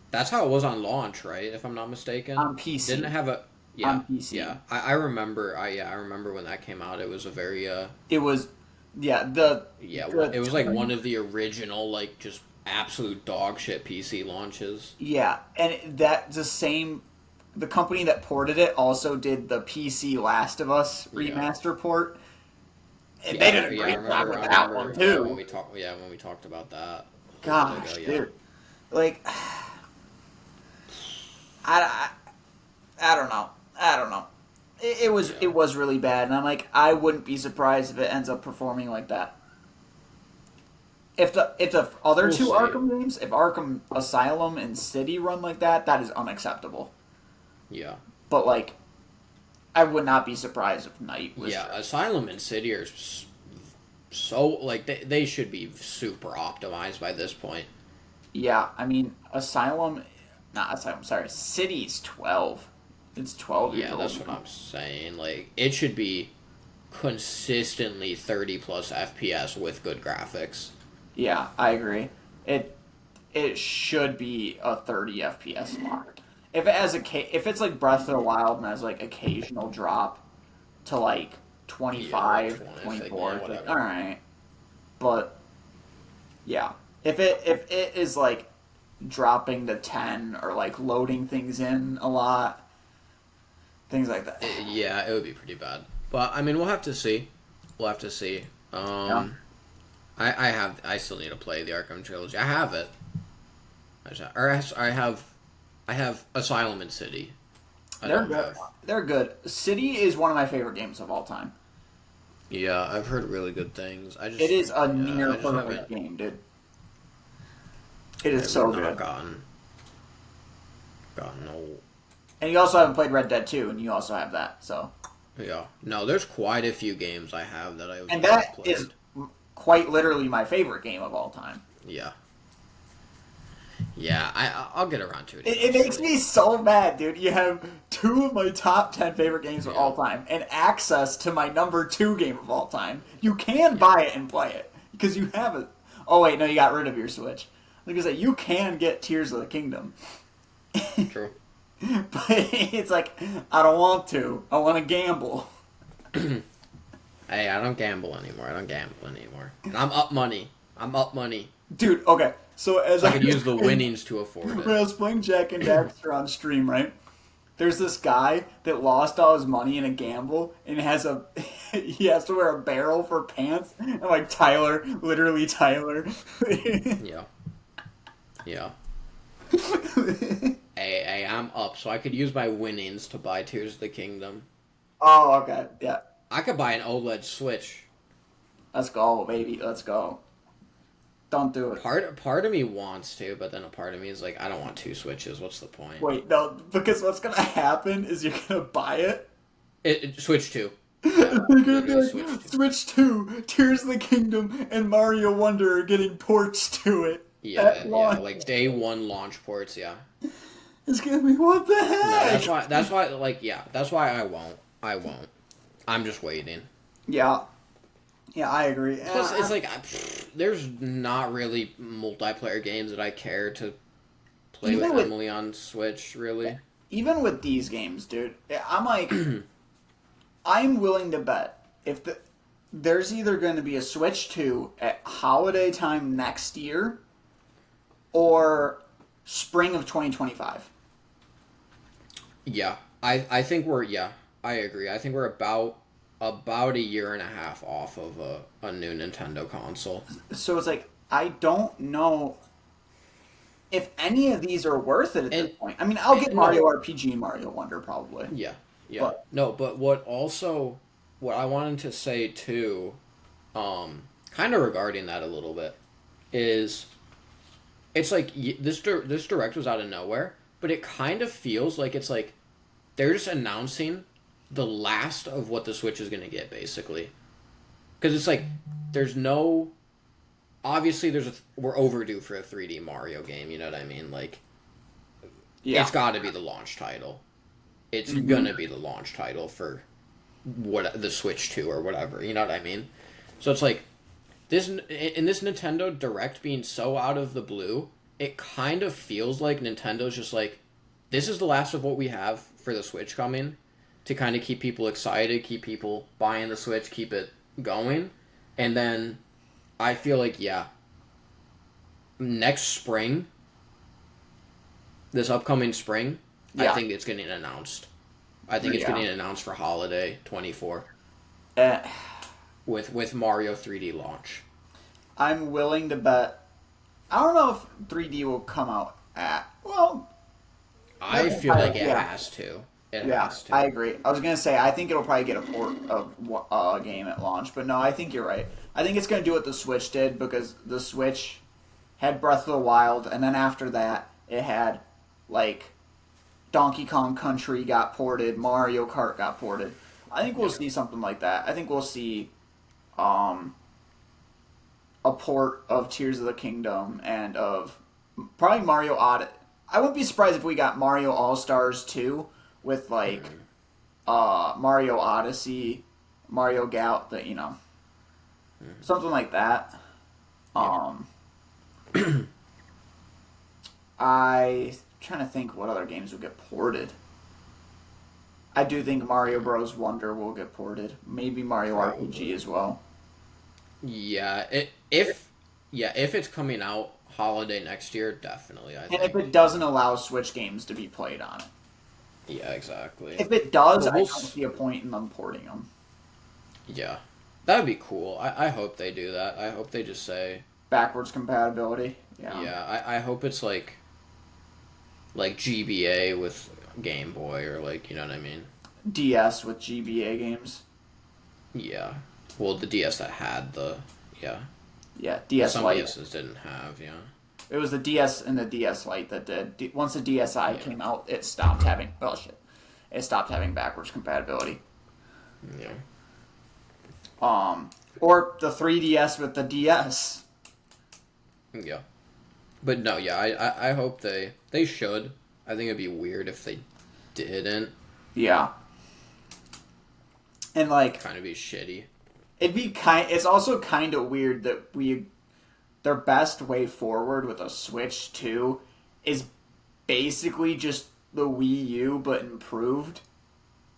That's how it was on launch, right? If I'm not mistaken. On PC. Didn't it have a on PC? Yeah, I remember. I remember when that came out. It was a very It was, it was like one of the original like just absolute dog shit PC launches. Yeah, and that's the same the company that ported it also did the PC Last of Us remaster port. And they did a great job with that one too. When we talked about that. Gosh, dude. Like, I don't know. I don't know. It was really bad, and I'm like, I wouldn't be surprised if it ends up performing like that. If the other two Arkham games, if Arkham Asylum and City run like that, that is unacceptable. Yeah. But like, I would not be surprised if Night was. Yeah, Asylum and City are so like they should be super optimized by this point. Yeah, I mean, City's 12. It's 12 years Yeah, old. that's what I'm saying. Like, it should be consistently 30 plus FPS with good graphics. Yeah, I agree. It should be a 30 FPS mark. If it's like Breath of the Wild and has like occasional drop to like 25, 24, it's like, all right. But yeah, if it is like dropping to 10 or like loading things in a lot, things like that. Yeah, it would be pretty bad. But I mean, we'll have to see. We'll have to see. Yeah. I still need to play the Arkham trilogy. I have it. I have Asylum and City. They're good. They're good. City is one of my favorite games of all time. Yeah, I've heard really good things. It is a near perfect game, dude. It is so good. Gotten old. And you also haven't played Red Dead 2, and you also have that, so. Yeah. No, there's quite a few games I have that I've And that played. Is quite literally my favorite game of all time. Yeah. Yeah, I'll get around to it. It makes me so mad, dude. You have two of my top 10 favorite games of all time and access to my number 2 game of all time. You can buy it and play it because you have it. Oh, wait, no, you got rid of your Switch. Like I said, you can get Tears of the Kingdom. True. But it's like, I don't want to. I want to gamble. Hey, I don't gamble anymore. And I'm up money. Dude, okay. So as I could use the winnings to afford it. When I was playing Jack and Daxter on stream, right? There's this guy that lost all his money in a gamble and he has to wear a barrel for pants. And like Tyler, literally Tyler. Yeah. Hey, I'm up, so I could use my winnings to buy Tears of the Kingdom. Oh, okay, yeah. I could buy an OLED Switch. Let's go, baby. Let's go. Don't do it. Part of me wants to, but then a part of me is like, I don't want 2 Switches. What's the point? Wait, no, because what's gonna happen is you're gonna buy it. Switch 2. Yeah, you're gonna be like, Switch 2, Tears of the Kingdom, and Mario Wonder are getting ports to it. Yeah, like day 1 launch ports. Yeah. It's gonna be what the heck? No, that's why I won't. I'm just waiting. Yeah. Yeah, I agree. Plus, it's like, there's not really multiplayer games that I care to play with Emily on Switch, really. Even with these games, dude, I'm like, I'm willing to bet if there's either going to be a Switch 2 at holiday time next year or spring of 2025. Yeah, I think I agree. I think we're about a year and a half off of a new Nintendo console. So it's like, I don't know if any of these are worth it at this point. I mean, I'll get Mario RPG and Mario Wonder probably. Yeah. But what I wanted to say too, kind of regarding that a little bit, is it's like this direct was out of nowhere, but it kind of feels like it's like they're just announcing the last of what the Switch is going to get, basically. Because it's like, there's no... Obviously, we're overdue for a 3D Mario game, you know what I mean? Like, it's got to be the launch title. It's going to be the launch title for the Switch 2 or whatever, you know what I mean? So it's like, this Nintendo Direct being so out of the blue, it kind of feels like Nintendo's just like, this is the last of what we have for the Switch coming, to kind of keep people excited, keep people buying the Switch, keep it going. And then I feel like, next spring, this upcoming spring, I Yeah. think it's getting announced. I think it's getting announced for holiday 24 Uh, with Mario 3D launch. I'm willing to bet. I don't know if 3D will come out at. Well, I feel like it yeah. has to. It Yeah, has I to. agree. I was gonna say I think it'll probably get a port of a game at launch, but no, I think you're right. I think it's gonna do what the Switch did because the Switch had Breath of the Wild, and then after that it had like Donkey Kong Country got ported, Mario Kart got ported. I think we'll Yeah. see something like that. I think we'll see um, a port of Tears of the Kingdom and of probably Mario Odyssey. I wouldn't be surprised if we got Mario All Stars 2 with like Mario Odyssey, Mario Gal, that something like that. Yeah. Um, I trying to think what other games will get ported. I do think Mario Bros. Wonder will get ported. Maybe Mario RPG as well. Yeah. If it's coming out holiday next year, definitely. I And if think. it doesn't allow Switch games to be played on it, Yeah. Exactly. if it does, But I don't see a point in them porting them. Yeah. That'd be cool. I hope they do that. I hope they just say. Backwards compatibility. Yeah. Yeah. I hope it's like GBA with Game Boy or like you know what I mean. DS with GBA games. Yeah. Well, the DS that had the yeah. Yeah, DS Some Lite. DSs didn't have yeah. It was the DS and the DS Lite that did. Once the DSi Yeah. came out, it stopped having. Oh shit! It stopped having backwards compatibility. Yeah. Or the 3DS with the DS. Yeah. But no, yeah, I hope they should. I think it'd be weird if they didn't. Yeah. And like, Kind of be shitty. it'd be kind. It's also kind of weird that their best way forward with a Switch 2 is basically just the Wii U but improved,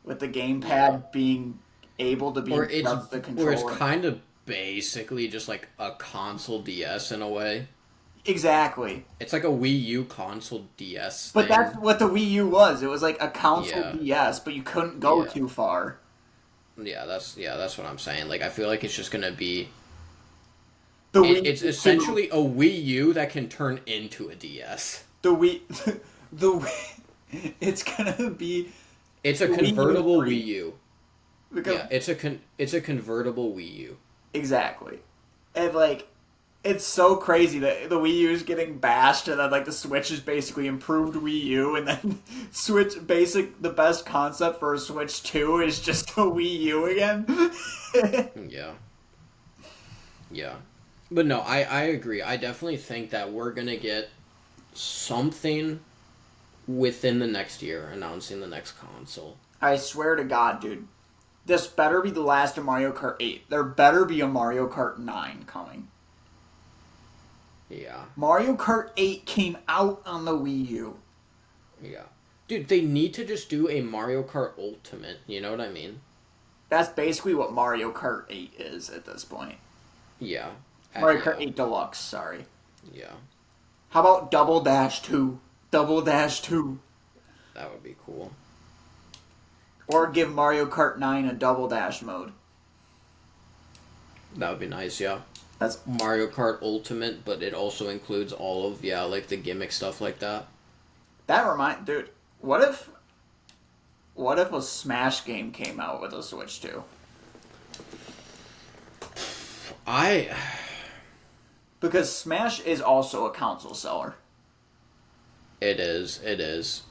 with the gamepad being able to be Or it's just the or controller. it's kind of basically just like a console DS in a way. Exactly. It's like a Wii U console DS But thing. that's what the Wii U was. It was like a console Yeah. DS, but you couldn't go Yeah. too far. Yeah, that's what I'm saying. Like I feel like it's just gonna be The Wii it's U- essentially a Wii U that can turn into a DS. the Wii the Wii, it's gonna be It's a the Wii U convertible 3. Wii U. because Yeah, it's a convertible Wii U. exactly. And like, it's so crazy that the Wii U is getting bashed, and then like the Switch is basically improved Wii U, and then the best concept for a Switch 2 is just a Wii U again. Yeah. Yeah. But no, I agree. I definitely think that we're gonna get something within the next year announcing the next console. I swear to God, dude. This better be the last of Mario Kart 8. There better be a Mario Kart 9 coming. Yeah. Mario Kart 8 came out on the Wii U. Yeah. Dude, they need to just do a Mario Kart Ultimate, you know what I mean? That's basically what Mario Kart 8 is at this point. Yeah. Mario Yeah. Kart 8 Deluxe, sorry. Yeah. How about Double Dash 2? Double Dash 2. That would be cool. Or give Mario Kart 9 a Double Dash mode. That would be nice, yeah. That's Mario Kart Ultimate, but it also includes all of, yeah, like the gimmick stuff like that. dude, what if a Smash game came out with a Switch 2? Because Smash is also a console seller. It is.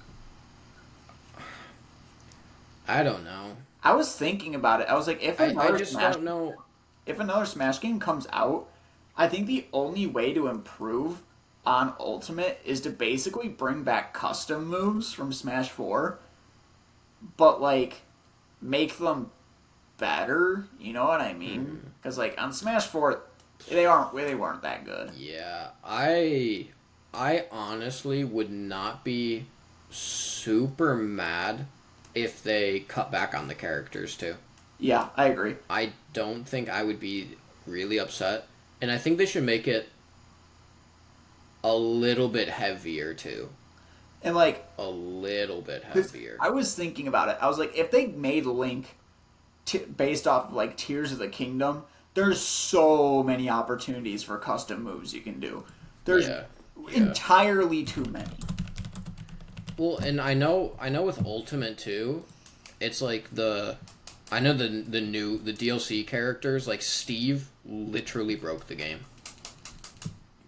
I don't know. I was thinking about it. I was like, I just don't know. if another Smash game comes out, I think the only way to improve on Ultimate is to basically bring back custom moves from Smash 4, but like make them better. You know what I mean? Because like on Smash 4, they weren't that good. Yeah, I honestly would not be super mad if they cut back on the characters too. Yeah, I agree. I don't think I would be really upset. And I think they should make it a little bit heavier too. And like a little bit 'cause heavier. I was thinking about it. I was like, if they made Link based off of like Tears of the Kingdom, there's so many opportunities for custom moves you can do. There's Yeah, yeah. entirely too many. Well, and I know with Ultimate too, it's like I know the DLC characters like Steve literally broke the game.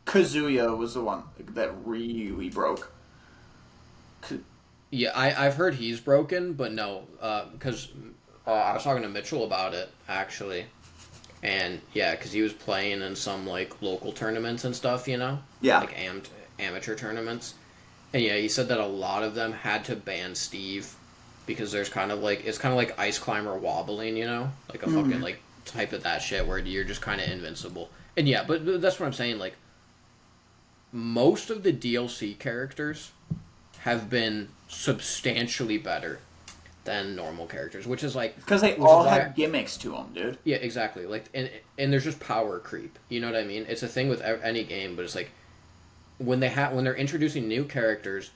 Kazuya was the one that really broke. Yeah, I've heard he's broken, but no, because I was talking to Mitchell about it actually, and yeah, because he was playing in some like local tournaments and stuff, Yeah. like amateur tournaments, and yeah, he said that a lot of them had to ban Steve because there's kind of like it's kind of like Ice Climber wobbling, like a fucking like type of that shit where you're just kind of invincible. And yeah, but that's what I'm saying. Like most of the DLC characters have been substantially better than normal characters, which is like because they which all is why have gimmicks to them, dude. yeah, exactly. Like and there's just power creep. You know what I mean? It's a thing with any game, but it's like when they're introducing new characters,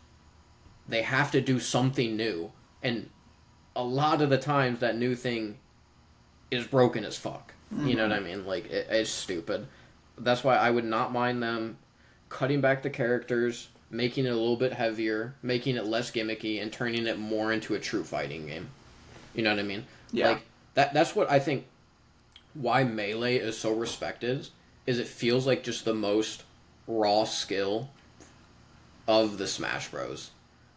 they have to do something new, and a lot of the times that new thing is broken as fuck. You know what I mean? Like it's stupid. That's why I would not mind them cutting back the characters, making it a little bit heavier, making it less gimmicky, and turning it more into a true fighting game. You know what I mean? Yeah. Like that's what I think why Melee is so respected is it feels like just the most raw skill of the Smash Bros.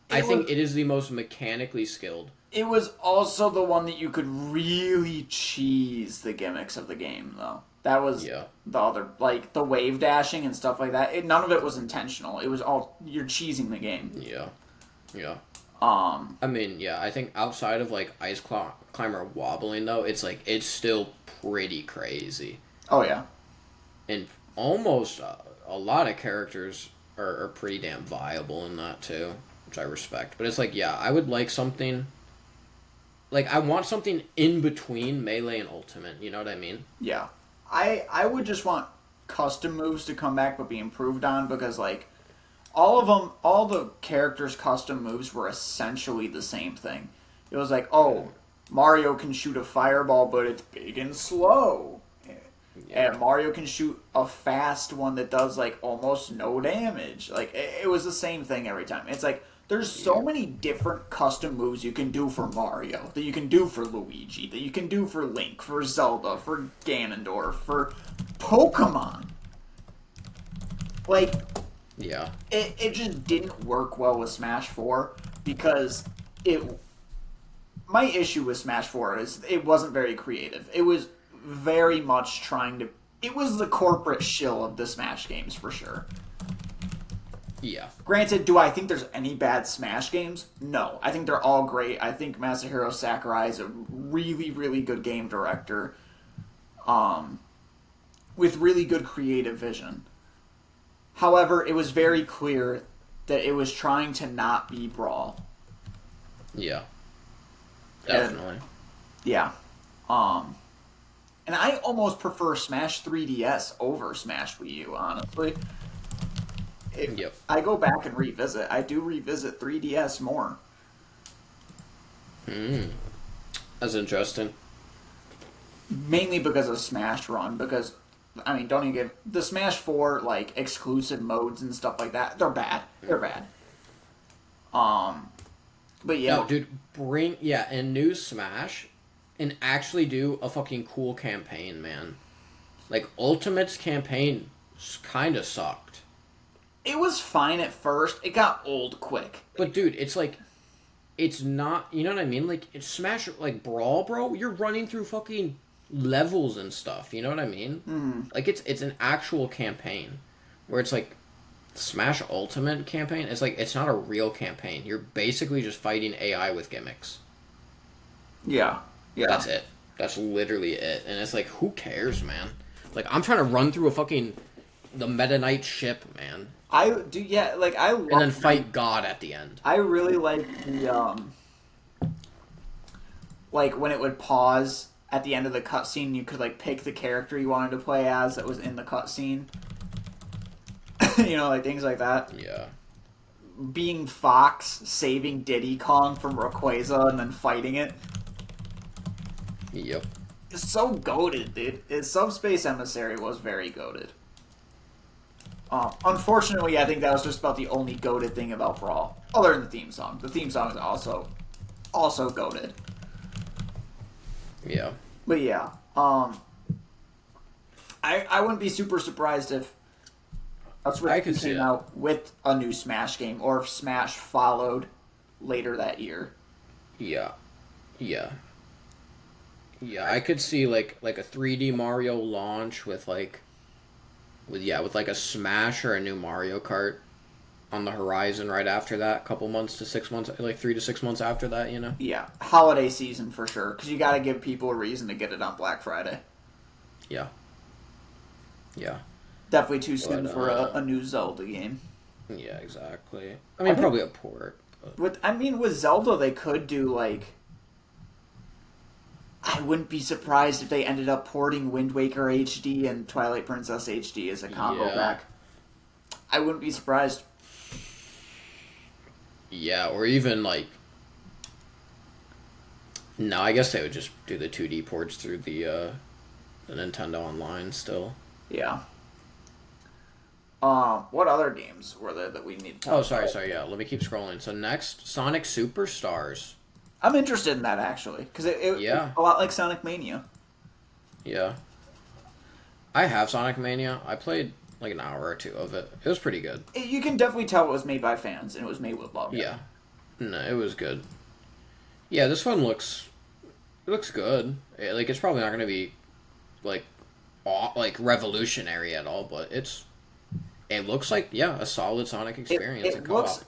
I think it is the most mechanically skilled. It was also the one that you could really cheese the gimmicks of the game, though. That was the other, like, the wave dashing and stuff like that. None of it was intentional. It was all, you're cheesing the game. Yeah. I mean, yeah, I think outside of, like, Ice Climber wobbling, though, it's, like, it's still pretty crazy. Oh, yeah. And almost a lot of characters are pretty damn viable in that, too, which I respect. But it's like, yeah, I would like something... Like, I want something in between Melee and Ultimate, you know what I mean? Yeah. I would just want custom moves to come back but be improved on because, like, all the characters' custom moves were essentially the same thing. It was like, oh, Mario can shoot a fireball, but it's big and slow. Yeah. And Mario can shoot a fast one that does, like, almost no damage. Like, it was the same thing every time. It's like, there's so many different custom moves you can do for Mario, that you can do for Luigi, that you can do for Link, for Zelda, for Ganondorf, for Pokemon. Like, yeah, it just didn't work well with Smash 4 because my issue with Smash 4 is it wasn't very creative. It was very much it was the corporate shill of the Smash games for sure. Yeah. Granted, do I think there's any bad Smash games? No. I think they're all great. I think Masahiro Sakurai is a really, really good game director with really good creative vision. However, it was very clear that it was trying to not be Brawl. Yeah. Definitely. Yeah. And I almost prefer Smash 3DS over Smash Wii U, honestly. Yep. I go back and revisit. I do revisit 3DS more. That's interesting. Mainly because of Smash Run, because, I mean, don't even get... The Smash 4, like, exclusive modes and stuff like that, they're bad. They're bad. But yeah. No, dude, and new Smash, and actually do a fucking cool campaign, man. Like, Ultimate's campaign kind of sucked. It was fine at first. It got old quick. But dude, it's like, it's not, you know what I mean? Like, it's Smash, like, Brawl, bro, you're running through fucking levels and stuff, you know what I mean? Mm-hmm. Like, it's an actual campaign. Where it's like, Smash Ultimate campaign, it's like, it's not a real campaign. You're basically just fighting AI with gimmicks. Yeah. That's it. That's literally it. And it's like, who cares, man? Like, I'm trying to run through the Meta Knight ship, man. I do, yeah, like, I love... And then fight God at the end. I really like the, like, when it would pause at the end of the cutscene, you could, like, pick the character you wanted to play as that was in the cutscene. You know, like, things like that. Yeah. being Fox, saving Diddy Kong from Rayquaza, and then fighting it. Yep. It's so goated, dude. His Subspace Emissary was very goated. Unfortunately, I think that was just about the only goated thing about Brawl, other than the theme song. The theme song is also goated. Yeah. But yeah, I wouldn't be super surprised if Switch came out with a new Smash game, or if Smash followed later that year. Yeah. Yeah. Yeah, I could see like a 3D Mario launch with like a Smash or a new Mario Kart on the horizon right after that, couple months to 6 months, like 3 to 6 months after that, you know? Yeah, holiday season for sure, because you got to give people a reason to get it on Black Friday. Yeah. Yeah. Definitely too soon for a new Zelda game. Yeah, exactly. I mean, probably a port. But. With Zelda, they could do like. I wouldn't be surprised if they ended up porting Wind Waker HD and Twilight Princess HD as a combo pack. I wouldn't be surprised. Yeah, or even like. No, I guess they would just do the 2D ports through the Nintendo Online still. Yeah. What other games were there that we need to talk sorry, yeah. Let me keep scrolling. So next, Sonic Superstars. I'm interested in that, actually, because it's a lot like Sonic Mania. Yeah. I have Sonic Mania. I played like an hour or two of it. It was pretty good. You can definitely tell it was made by fans, and it was made with love. Yeah. No, it was good. Yeah, this one looks good. It's probably not going to be like revolutionary at all, but it looks like a solid Sonic experience.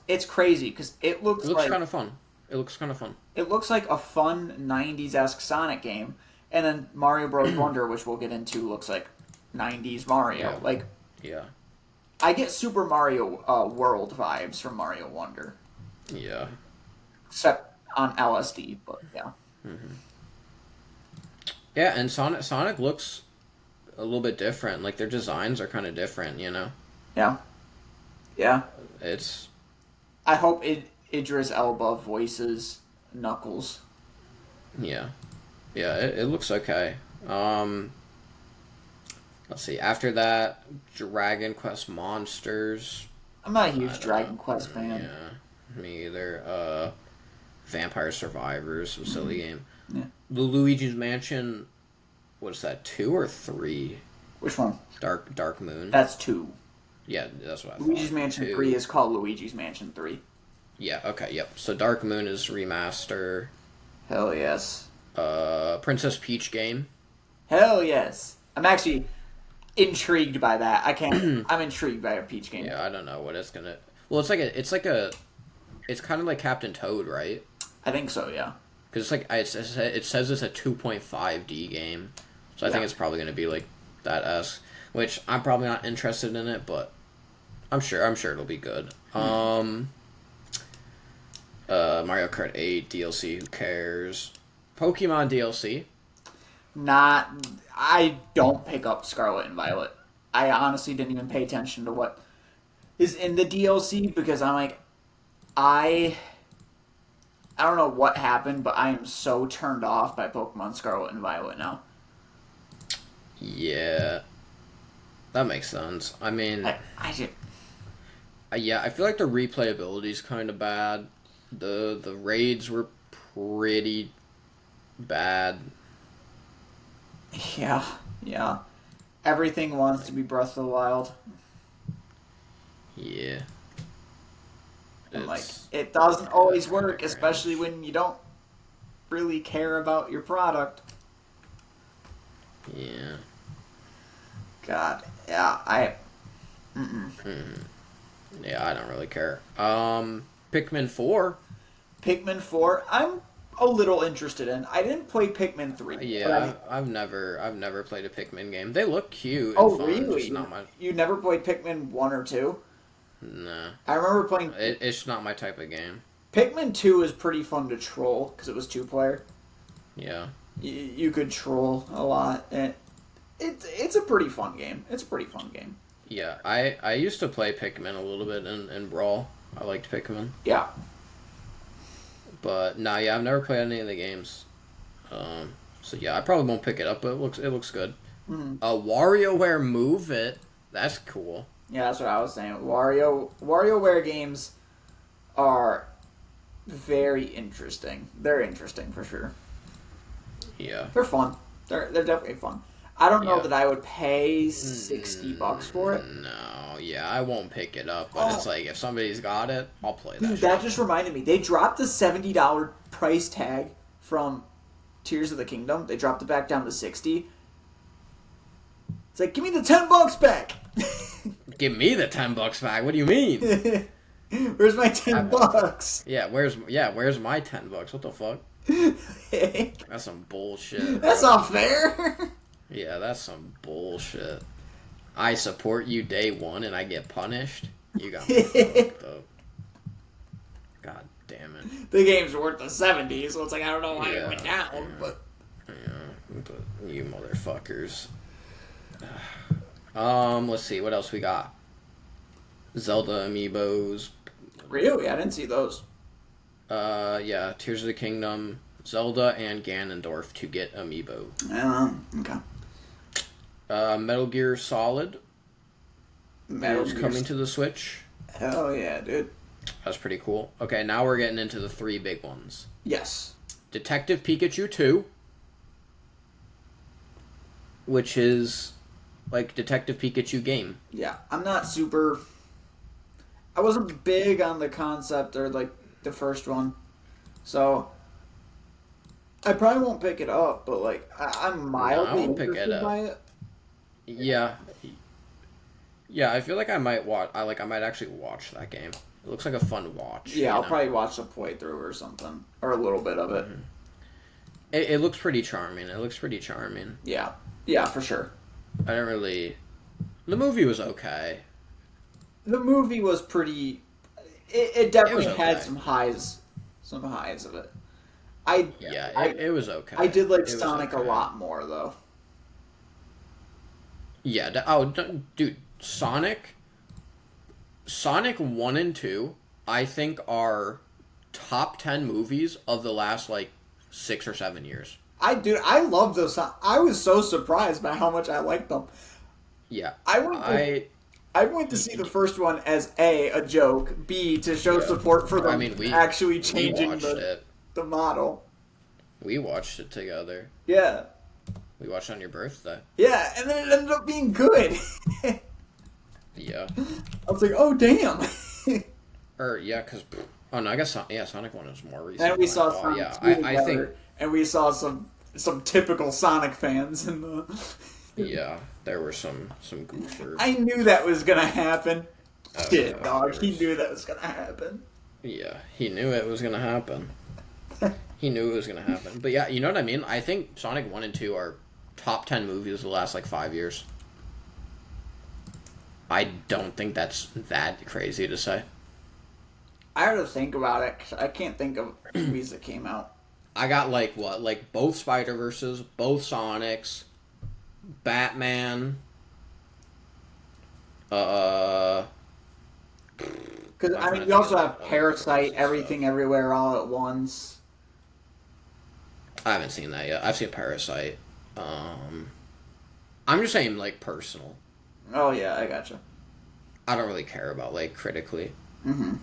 It's crazy because it looks kind of fun. It looks kind of fun. It looks like a fun 90s-esque Sonic game, and then Mario Bros. Wonder, which we'll get into, looks like 90s Mario. I get Super Mario World vibes from Mario Wonder. Yeah. Except on LSD, but yeah. Mm-hmm. Yeah, and Sonic looks a little bit different. Like, their designs are kind of different, you know? Yeah. Yeah. I hope Idris Elba voices Knuckles. Yeah. Yeah, it looks okay. Let's see. After that, Dragon Quest Monsters. I'm not a huge Dragon Quest fan. Yeah, me either. Vampire Survivors, some silly game. Yeah. The Luigi's Mansion, what is that, 2 or 3? Which one? Dark Moon. That's 2. Yeah, that's what I thought. Luigi's Mansion 2. 3 is called Luigi's Mansion 3. Yeah, okay, yep. So Dark Moon is remaster. Hell yes. Princess Peach game. Hell yes. I'm actually intrigued by that. I'm intrigued by a Peach game. Yeah, I don't know what it's gonna. Well, it's kind of like Captain Toad, right? I think so, yeah. Because it says it's a 2.5D game, so I think it's probably gonna be like that which I'm probably not interested in it, but I'm sure it'll be good. Mario Kart 8 DLC, who cares? Pokemon DLC. I don't pick up Scarlet and Violet. I honestly didn't even pay attention to what is in the DLC because I'm like, I don't know what happened, but I am so turned off by Pokemon Scarlet and Violet now. Yeah, that makes sense. I mean, I just... I feel like the replayability is kind of bad. The raids were pretty bad. Yeah. Everything wants to be Breath of the Wild. Yeah. And it doesn't always work, especially when you don't really care about your product. Yeah. God, yeah, Yeah, I don't really care. Pikmin 4. Pikmin 4, I'm a little interested in. I didn't play Pikmin 3. Yeah, I've never played a Pikmin game. They look cute. Oh, fun, really? You never played Pikmin 1 or 2? Nah. I remember playing... It's not my type of game. Pikmin 2 is pretty fun to troll, because it was 2-player. Yeah. You could troll a lot, and it's a pretty fun game. It's a pretty fun game. Yeah, I used to play Pikmin a little bit in Brawl. I liked Pikmin. Yeah. But nah, yeah, I've never played any of the games. So yeah, I probably won't pick it up, but it looks good. Mm-hmm. WarioWare Move It. That's cool. Yeah, that's what I was saying. WarioWare games are very interesting. They're interesting for sure. Yeah. They're fun. They're definitely fun. I don't know Yeah. that I would pay $60 for it. No, yeah, I won't pick it up. But it's like if somebody's got it, I'll play that. Dude, that just reminded me. They dropped the $70 price tag from Tears of the Kingdom. They dropped it back down to $60. It's like, give me the $10 back. Give me the $10 back. What do you mean? Where's my $10? Yeah, where's my $10? What the fuck? That's some bullshit. That's not fair. Yeah, that's some bullshit. I support you day one and I get punished? You got me fucked up. God damn it. The game's worth the 70, so it's like, I don't know why it went down, but... Yeah, but you motherfuckers. Let's see, what else we got? Zelda amiibos. Really? I didn't see those. Yeah, Tears of the Kingdom, Zelda, and Ganondorf to get amiibo. Okay. Metal Gear Solid Metal is Gear coming to the Switch. Hell yeah, dude. That's pretty cool. Okay, now we're getting into the three big ones. Yes. Detective Pikachu 2, which is like Detective Pikachu game. Yeah, I'm not super... I wasn't big on the concept or, like, the first one. So, I probably won't pick it up, but, like, I'm mildly interested by it. Yeah. Yeah, I feel like I might might actually watch that game. It looks like a fun watch. Yeah, I'll probably watch a playthrough or something. Or a little bit of it. Mm-hmm. It looks pretty charming. Yeah. Yeah, for sure. I don't really... The movie was okay. The movie was pretty... It definitely okay. had some highs. Some highs of it. It was okay. I did like Sonic a lot more, though. Yeah. Dude, Sonic 1 and 2, I think are top 10 movies of the last, 6 or 7 years. I love those. I was so surprised by how much I liked them. Yeah. I went to see the first one as a joke, B, to show support for them actually changing the model. We watched it together. Yeah. We watched it on your birthday. Yeah, and then it ended up being good. Yeah. I was like, oh, damn. Because... Oh, no, I guess, Sonic 1 was more recent. And we saw Sonic 2 I think... And we saw some typical Sonic fans in the... Yeah, there were some goofers. I knew that was gonna happen. Shit, dog. He knew that was gonna happen. Yeah, he knew it was gonna happen. But yeah, you know what I mean? I think Sonic 1 and 2 are top 10 movies of the last, 5 years. I don't think that's that crazy to say. I had to think about it, 'cause I can't think of movies that came out. I got, both Spider-Verses, both Sonics... Batman. Because we also have Parasite, Everything Everywhere All at Once. I haven't seen that yet. I've seen Parasite. I'm just saying, personal. Oh yeah, I gotcha. I don't really care about critically. Mm-hmm.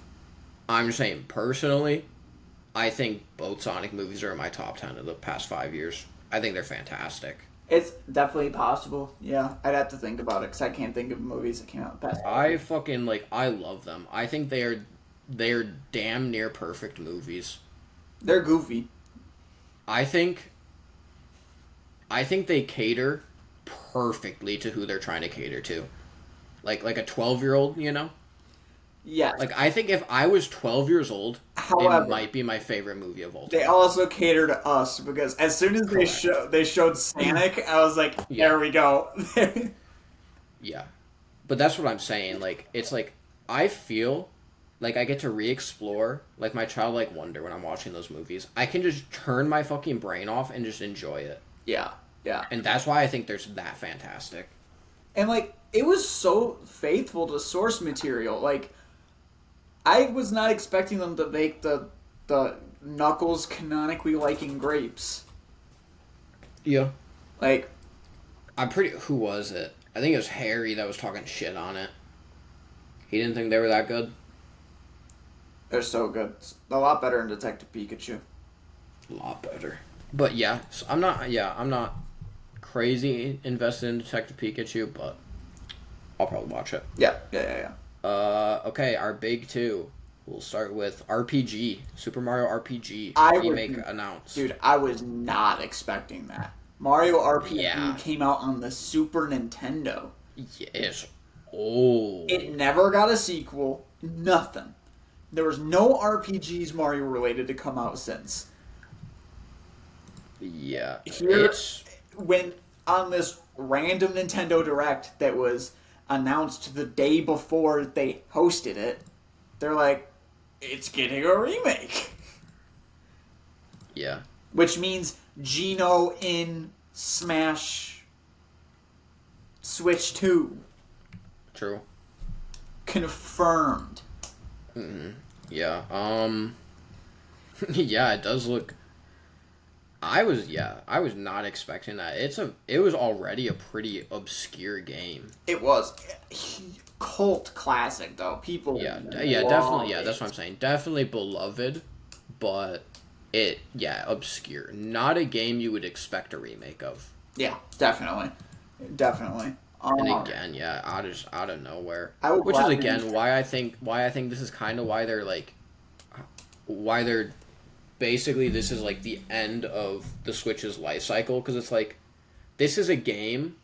I'm just saying personally. I think both Sonic movies are in my top 10 of the past 5 years. I think they're fantastic. It's definitely possible. Yeah, I'd have to think about it because I can't think of movies that came out past. I fucking I love them. I think they're damn near perfect movies. They're goofy. I think they cater perfectly to who they're trying to cater to. Like a 12-year-old, you know? Yeah. I think if I was 12 years old, however, it might be my favorite movie of all time. They also cater to us because as soon as they showed Sonic, I was like, there we go. Yeah. But that's what I'm saying. It's I feel like I get to re-explore my childlike wonder when I'm watching those movies. I can just turn my fucking brain off and just enjoy it. Yeah. Yeah. And that's why I think they're that fantastic. And it was so faithful to source material. I was not expecting them to make the Knuckles canonically liking grapes. Yeah. Like, Who was it? I think it was Harry that was talking shit on it. He didn't think they were that good. they're so good. It's a lot better than Detective Pikachu. A lot better. But yeah, so I'm not crazy invested in Detective Pikachu, but I'll probably watch it. Yeah. Okay, our big two. We'll start with RPG, Super Mario RPG remake announced. Dude, I was not expecting that. Mario RPG Yeah. came out on the Super Nintendo. Yes. Oh. It never got a sequel. Nothing. There was no RPGs Mario related to come out since. Yeah. Here, when on this random Nintendo Direct that was announced the day before they hosted it, they're like, it's getting a remake. Yeah. Which means Geno in Smash Switch 2. True. Confirmed. Mm-hmm. Yeah. Yeah, it does look. I was not expecting that. It was already a pretty obscure game. It was cult classic though. People Definitely. Yeah, that's what I'm saying. Definitely beloved, but obscure. Not a game you would expect a remake of. Yeah, definitely. And again, out of nowhere. Which is again why I think this is kind of why they're basically this is like the end of the Switch's life cycle, because it's like this is a game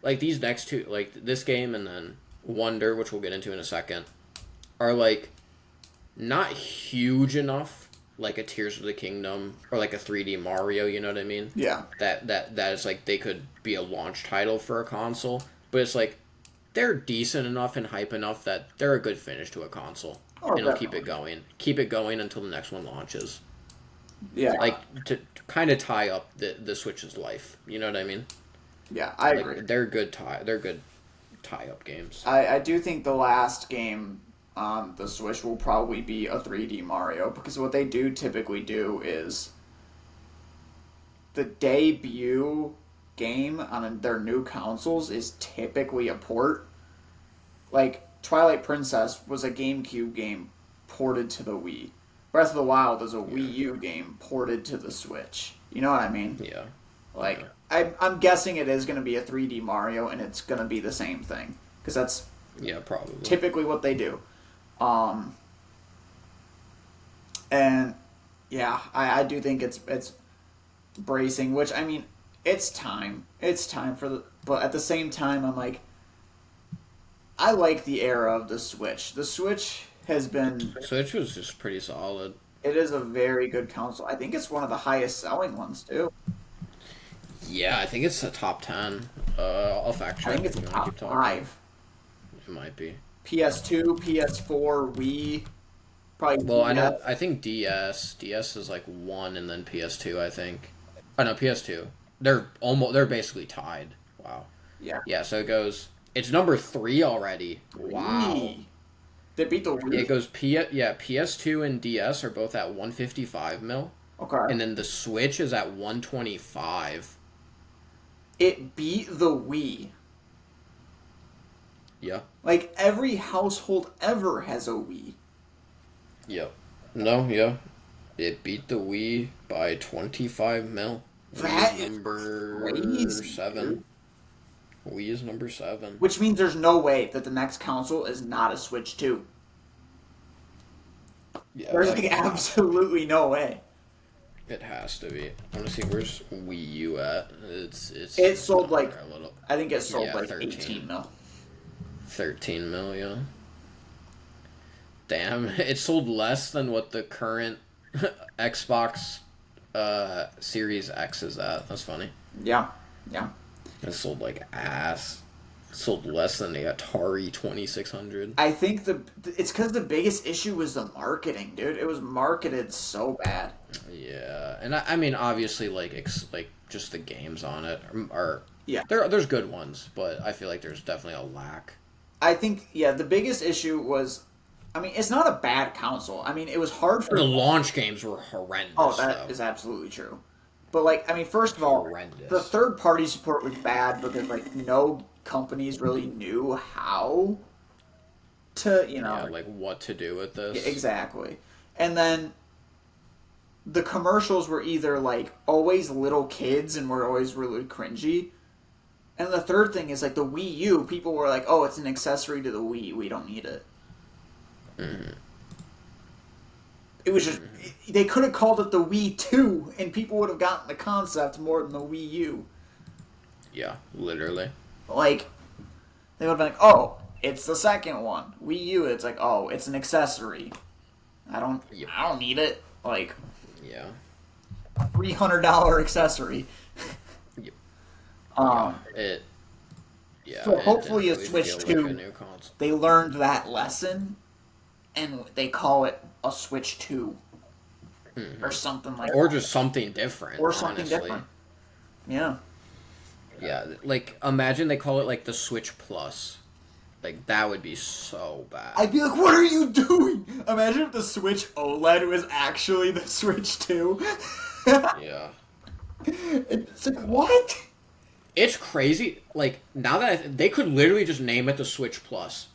like these next two, like this game and then Wonder, which we'll get into in a second, are like not huge enough like a Tears of the Kingdom or like a 3D Mario, you know what I mean? Yeah. That is like they could be a launch title for a console, but it's like they're decent enough and hype enough that they're a good finish to a console. And it'll keep it going until the next one launches. Yeah. Like to kind of tie up the Switch's life. You know what I mean? Yeah, I agree. They're good tie-up games. I do think the last game on the Switch will probably be a 3D Mario, because what they do typically do is the debut game on their new consoles is typically a port. Like Twilight Princess was a GameCube game ported to the Wii. Breath of the Wild is a Wii U game ported to the Switch. You know what I mean? Yeah. Like, I'm guessing it is going to be a 3D Mario, and it's going to be the same thing, because that's probably typically what they do. And yeah, I do think it's bracing, which, I mean, it's time for the, but at the same time, I'm like, I like the era of the Switch. The Switch has been... Switch was just pretty solid. It is a very good console. I think it's one of the highest selling ones, too. Yeah, I think it's a top 10. I'll fact check. I think it's top 5. It might be. PS2, PS4, Wii, probably. Well, I think DS is like 1, and then PS2. I think. Oh no, PS2. They're basically tied. Wow. Yeah. Yeah. So it goes. It's number 3 already. Wow. Wii. They beat the Wii. It goes PS2 and DS are both at 155 mil. Okay. And then the Switch is at 125. It beat the Wii. Yeah. Like, every household ever has a Wii. Yep. No, yeah. It beat the Wii by 25 mil. That is number crazy, 7. dude. Wii is number 7. Which means there's no way that the next console is not a Switch 2. Yeah, There's like absolutely no way. It has to be. I want to see, where's Wii U at? It sold like, I think it sold like 13. 18 mil. 13 mil, yeah. Damn, it sold less than what the current Xbox Series X is at. That's funny. Yeah. It sold like ass. It sold less than the Atari 2600. I think it's because the biggest issue was the marketing, dude. It was marketed so bad. Yeah, and I mean, obviously, like just the games on it are yeah. There's good ones, but I feel like there's definitely a lack. I think the biggest issue was I mean, it's not a bad console. I mean, it was hard for The launch games were horrendous. Oh, that though. is absolutely true. But like, I mean, first of all, the Horrendous. third party support was bad because like no companies really knew how to, Yeah, like what to do with yeah, this. exactly. And then the commercials were either like always little kids and were always really cringy. And the third thing is like the Wii U, people were like, "Oh, it's an accessory to the Wii. We don't need it." Mm-hmm. It was just they could have called it the Wii 2 and people would have gotten the concept more than the Wii U. Yeah, literally. Like they would have been like, "Oh, it's the second one." Wii U, it's like, "Oh, it's an accessory. Yep. I don't need it." Like Yeah. $300 accessory. Yep. Um, It. Yeah. So it hopefully didn't a really Switch feel 2, like a new console. they learned that lesson and they call it a Switch 2 or something like Or that. just something different. Or something honestly. different. Yeah. Yeah, like imagine they call it like the Switch Plus. Like that would be so bad. I'd be like, "What are you doing?" Imagine if the Switch OLED was actually the Switch 2. Yeah. It's like, what? It's crazy. Like now that they could literally just name it the Switch Plus,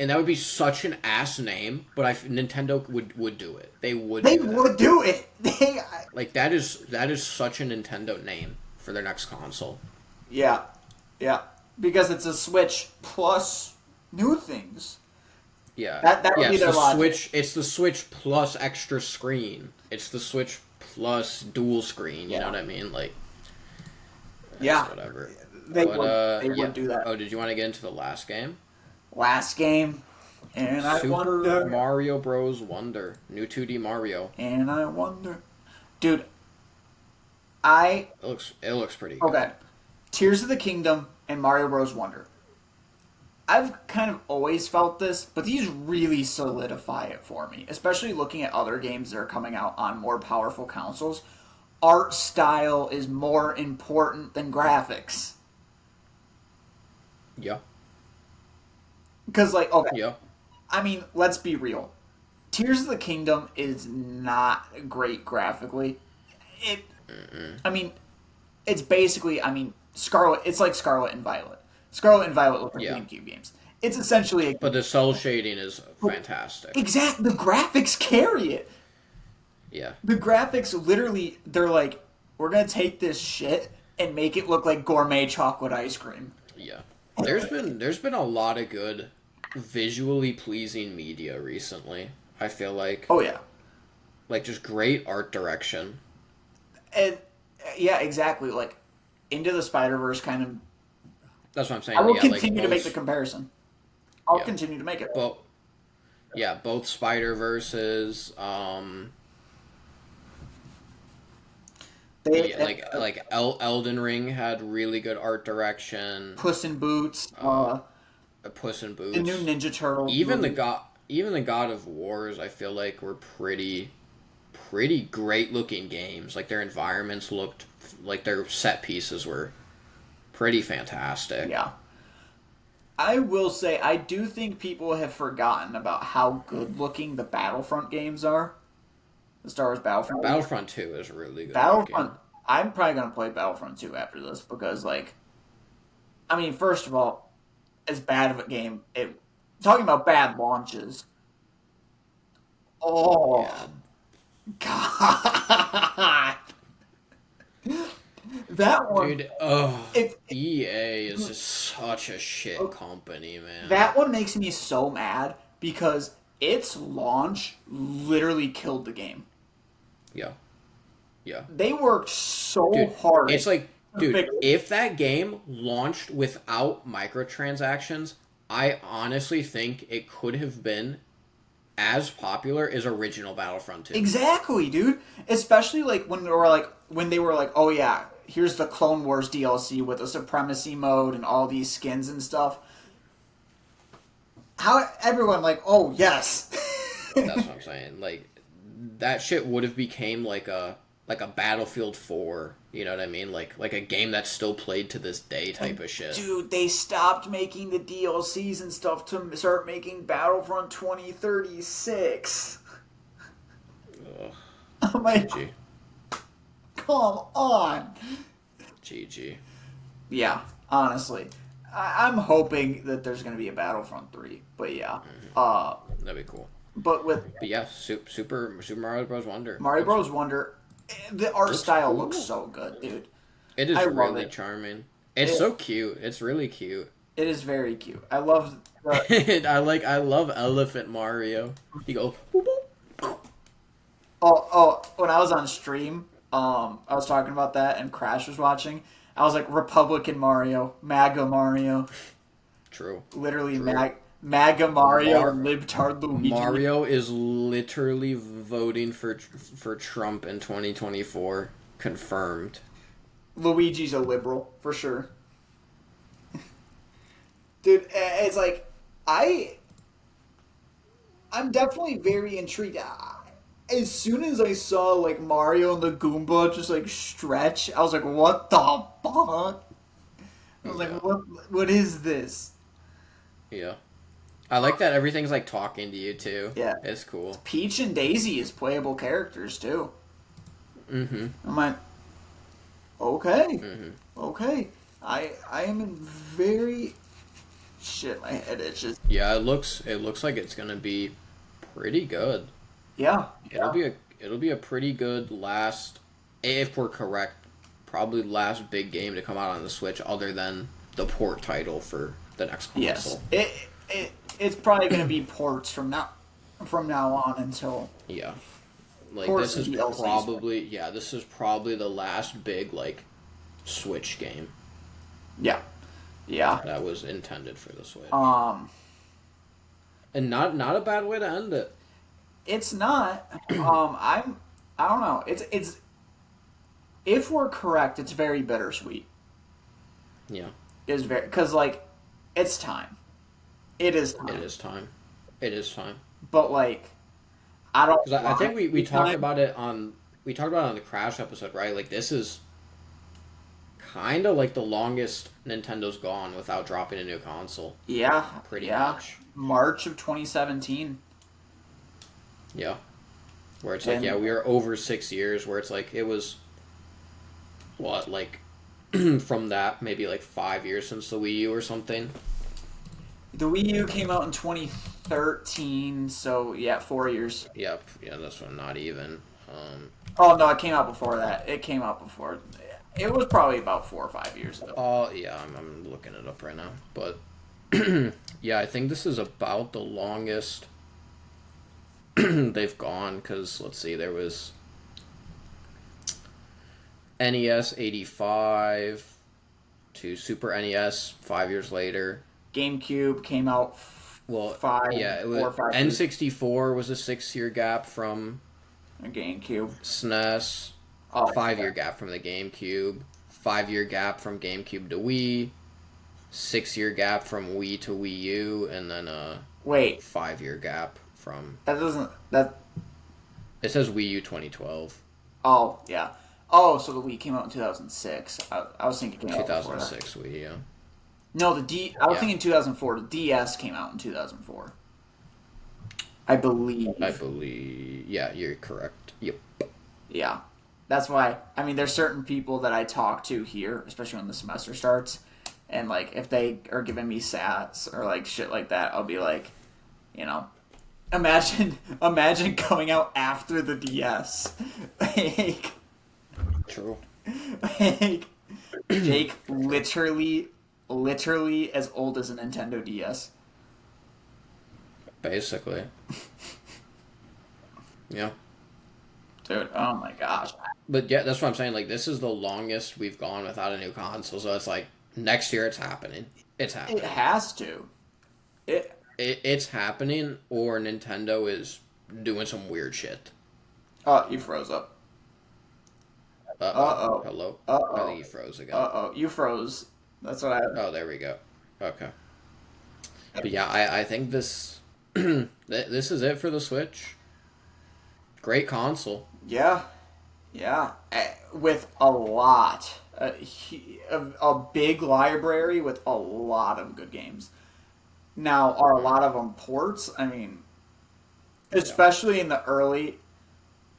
and that would be such an ass name. But Nintendo would do it. They would. They do that. would do it. Like that is such a Nintendo name for their next console. Yeah. Yeah. Because it's a Switch plus new things. Yeah. That would yeah, be it's their the logic. Switch. It's the Switch Plus extra screen. It's the Switch Plus dual screen. You know what I mean? Like. Yeah. Whatever. They But, would do that. Oh, did you want to get into the last game? Last game. And I Super wonder. Mario Bros. Wonder. New 2D Mario. And I wonder. Dude, I. It looks pretty good. Okay. Tears of the Kingdom and Mario Bros. Wonder. I've kind of always felt this, but these really solidify it for me, especially looking at other games that are coming out on more powerful consoles. Art style is more important than graphics. Yeah. Because, like, okay. Yeah. I mean, let's be real. Tears of the Kingdom is not great graphically. I mean, it's basically, Scarlet. It's like Scarlet and Violet. Scarlet and Violet look like GameCube games. It's essentially. But the cell shading is fantastic. Exactly. The graphics carry it. Yeah. The graphics literally, they're like, we're going to take this shit and make it look like gourmet chocolate ice cream. Yeah. There's been a lot of good visually pleasing media recently, I feel like. Oh, yeah. Like, just great art direction. And, yeah, exactly. Like, Into the Spider-Verse kind of... That's what I'm saying. I will yeah, continue like to make the comparison. I'll continue to make it. Both Spider-Verses, Elden Ring had really good art direction. Puss in Boots. Puss in Boots. The new Ninja Turtles. Even the God of Wars, I feel like were pretty great looking games. Like their environments looked like their set pieces were pretty fantastic. Yeah. I will say, I do think people have forgotten about how good looking the Battlefront games are. The Star Wars Battlefront. Battlefront 2 is really good. Battlefront. I'm probably going to play Battlefront 2 after this because, like, first of all, as bad of a game. Talking about bad launches. Oh, God. That one. Dude, EA is just such a shit company, man. That one makes me so mad because its launch literally killed the game. Yeah. Yeah. They worked so hard. It's like, dude, if that game launched without microtransactions, I honestly think it could have been as popular as original Battlefront 2. Exactly, dude. Especially like when they were like, oh yeah, here's the Clone Wars DLC with a supremacy mode and all these skins and stuff. How everyone like, oh yes. That's what I'm saying. Like that shit would have became like a like a Battlefield 4, you know what I mean? Like a game that's still played to this day type of shit. Dude, they stopped making the DLCs and stuff to start making Battlefront 2036. Ugh. I'm like, GG. come on. GG. Yeah, honestly. I'm hoping that there's going to be a Battlefront 3, but yeah. That'd be cool. But yeah, Super Mario Bros. Wonder. Mario Bros. Wonder, the art style cool. looks so good, dude. It is really it. charming. It's so cute. It's really cute. It is very cute. I love the... I love Elephant Mario. You go. Boop, boop. Oh, when I was on stream, I was talking about that, and Crash was watching. I was like, Republican Mario, MAGA Mario. True. Literally, MAGA Mario and Libtard Luigi. Mario is literally voting for Trump in 2024. Confirmed. Luigi's a liberal, for sure. Dude, it's like, I'm definitely very intrigued. As soon as I saw, like, Mario and the Goomba just, like, stretch, I was like, what the fuck? I was like, what is this? Yeah. I like that everything's, like, talking to you, too. Yeah. It's cool. Peach and Daisy as playable characters, too. Mm-hmm. I'm like, okay. Mm-hmm. Okay. I am in very... Shit, my head itches. Yeah, it looks like it's gonna be pretty good. Yeah. It'll be a pretty good last, if we're correct, probably last big game to come out on the Switch other than the port title for the next console. Yes. It's probably going to be ports from now on until... Yeah. Like, ports this is DLCs. this is probably the last big, like, Switch game. Yeah. Yeah. That was intended for the Switch. And not a bad way to end it. It's not. I don't know. It's if we're correct, it's very bittersweet. Yeah. It's very, because, like, it's time. It is time. It is time. But, like, I don't. Because I think we talked about it on the Crash episode, right? Like, this is kind of like the longest Nintendo's gone without dropping a new console. Yeah. Pretty much. March of 2017. Yeah. Where it's like, we are over 6 years, where it's like, it was, what, like, from that, maybe like 5 years since the Wii U or something. The Wii U came out in 2013, so, 4 years. Yep, yeah, that's one, not even. Oh, no, it came out before that. It came out before. It was probably about 4 or 5 years ago. Oh, yeah, I'm looking it up right now. But, yeah, I think this is about the longest they've gone, because, let's see, there was NES 85 to Super NES 5 years later. GameCube came out it was 4 or 5 years. N64 was a 6-year gap from GameCube. SNES. 5-year gap from the GameCube. 5-year gap from GameCube to Wii. 6-year gap from Wii to Wii U, and then a 5-year gap from... That It says Wii U 2012. Oh, yeah. Oh, so the Wii came out in 2006. I was thinking it came out 2006 Wii, yeah. No, I was thinking 2004. The DS came out in 2004. I believe. Yeah, you're correct. Yep. Yeah. That's why, I mean, there's certain people that I talk to here, especially when the semester starts, and, like, if they are giving me sats or, like, shit like that, I'll be like, you know, imagine coming out after the DS. Like, true. Like, Jake literally as old as a Nintendo DS. Basically. Yeah. Dude, oh my gosh. But yeah, that's what I'm saying. Like, this is the longest we've gone without a new console. So it's like, next year it's happening. It's happening. It has to. It's happening, or Nintendo is doing some weird shit. Oh, you froze up. Uh-oh. Hello? Uh-oh. I think you froze again. Uh-oh. You froze. That's what I... Oh, there we go. Okay. But yeah, I think this... this is it for the Switch. Great console. Yeah. Yeah, with a lot, a big library with a lot of good games. Now, are a lot of them ports? I mean, Yeah. especially in the early.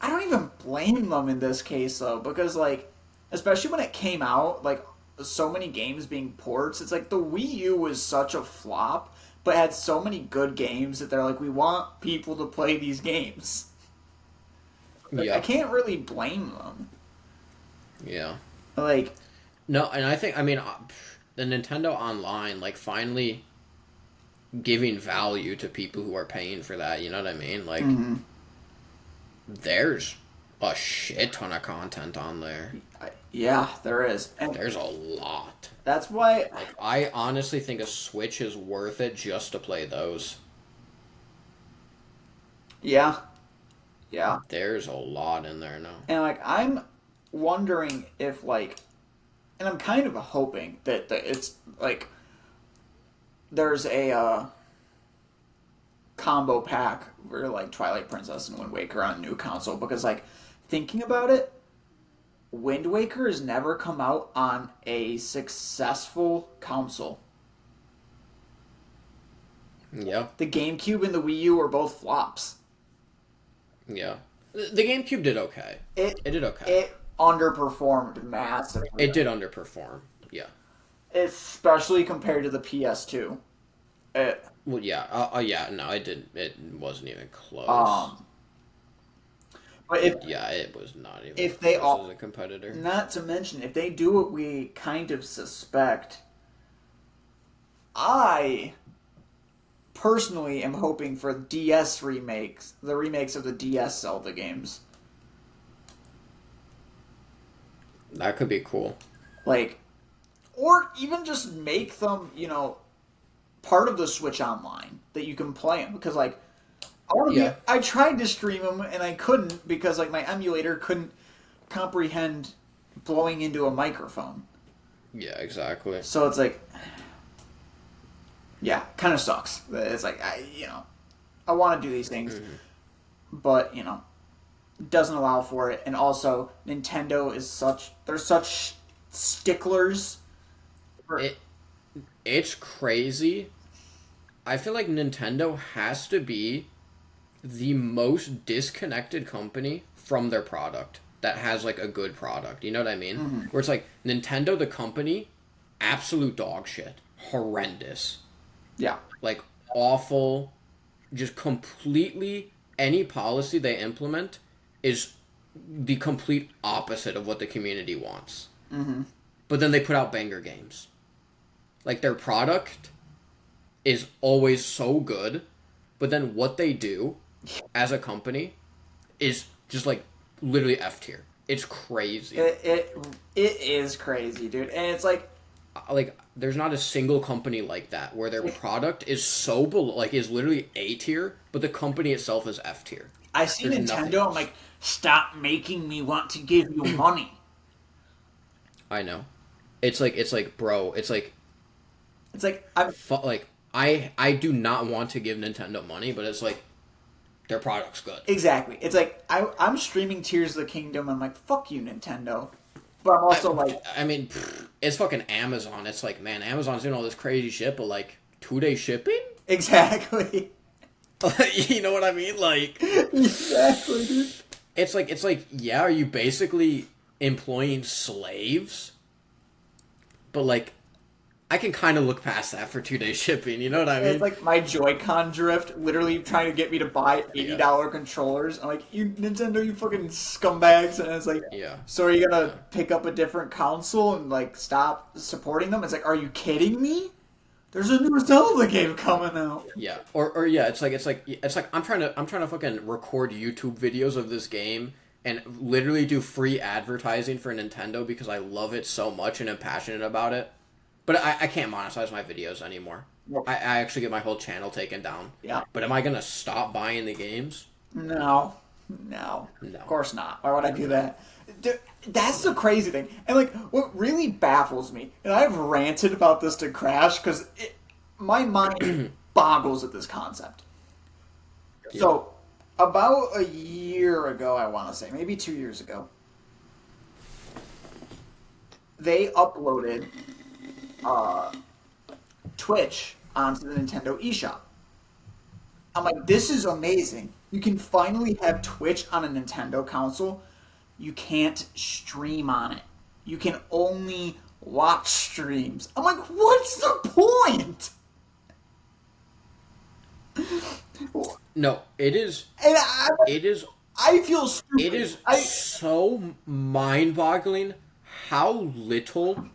I don't even blame them in this case though, because like, especially when it came out, like so many games being ports. It's like the Wii U was such a flop, but had so many good games that they're like, we want people to play these games. Like, I Yeah. can't really blame them. Yeah. Like, No, and I think, I mean, the Nintendo Online, like, finally giving value to people who are paying for that, you know what I mean? Like, mm-hmm. there's a shit ton of content on there. Yeah, there is, and There's a lot. that's why. Like, I honestly think a Switch is worth it just to play those. Yeah, yeah, There's a lot in there now. and like I'm wondering if like, and I'm kind of hoping that it's like there's a combo pack for like Twilight Princess and Wind Waker on a new console because like thinking about it, Wind Waker has never come out on a successful console. Yeah. The GameCube and the Wii U were both flops. Yeah. The GameCube did okay. It It did okay. it underperformed massively, It did underperform. Yeah. especially compared to the PS2. It, Well, yeah. Yeah. No, it didn't. It wasn't even close. um, but Yeah, it was not even if they close as all, a competitor. not to mention if they do what we kind of suspect, I personally am hoping for DS remakes, the remakes of the DS Zelda games. That could be cool. Like, or even just make them, part of the Switch Online that you can play them. Because, like, Yeah. I tried to stream them and I couldn't because, like, my emulator couldn't comprehend blowing into a microphone. Yeah, exactly. So it's like, yeah, kind of sucks. It's like, I want to do these things, but, doesn't allow for it. And also, Nintendo is they're such sticklers. It it's crazy. I feel like Nintendo has to be the most disconnected company from their product that has like a good product. You know what I mean? Mm-hmm. Where it's like Nintendo the company, absolute dog shit, horrendous, Yeah. like awful, just completely any policy they implement is the complete opposite of what the community wants. Mm-hmm. But then they put out banger games. Like their product is always so good, but then what they do as a company is just like literally F tier. It's crazy. It is crazy, dude. And it's Like there's not a single company like that where their product is so below, like is literally A tier, but the company itself is F tier. I see There's nothing Nintendo, I'm else. like, stop making me want to give you money. I know. It's like bro, it's like It's like I'm like I do not want to give Nintendo money, but it's like their product's good. exactly. It's like I'm streaming Tears of the Kingdom. I'm like, fuck you, Nintendo. But I'm also like, I mean, it's fucking Amazon. It's like, man, Amazon's doing all this crazy shit, but like 2-day shipping? exactly, You know what I mean? Like, exactly, dude. it's like, yeah, are you basically employing slaves? But like, I can kind of look past that for 2-day shipping. You know what I mean? It's like my Joy-Con drift, literally trying to get me to buy $80 controllers. I'm like, you Nintendo, you fucking scumbags, and it's like, Yeah. so are you gonna pick up a different console and like stop supporting them? It's like, are you kidding me? There's a new Zelda game coming out. Yeah, or yeah, it's like I'm trying to fucking record YouTube videos of this game and literally do free advertising for Nintendo because I love it so much and am passionate about it. But I can't monetize my videos anymore. Nope. I actually get my whole channel taken down. Yeah. But am I gonna stop buying the games? No. No. Of course not. Why would I do that? Dude, that's the crazy thing. And like, what really baffles me, and I've ranted about this to Crash because my mind boggles at this concept. So, about a year ago, I want to say, maybe 2 years ago, they uploaded Twitch onto the Nintendo eShop. I'm like, this is amazing. You can finally have Twitch on a Nintendo console. You can't stream on it. You can only watch streams. I'm like, what's the point? No, it is. And It is. I feel stupid. It is so mind-boggling how little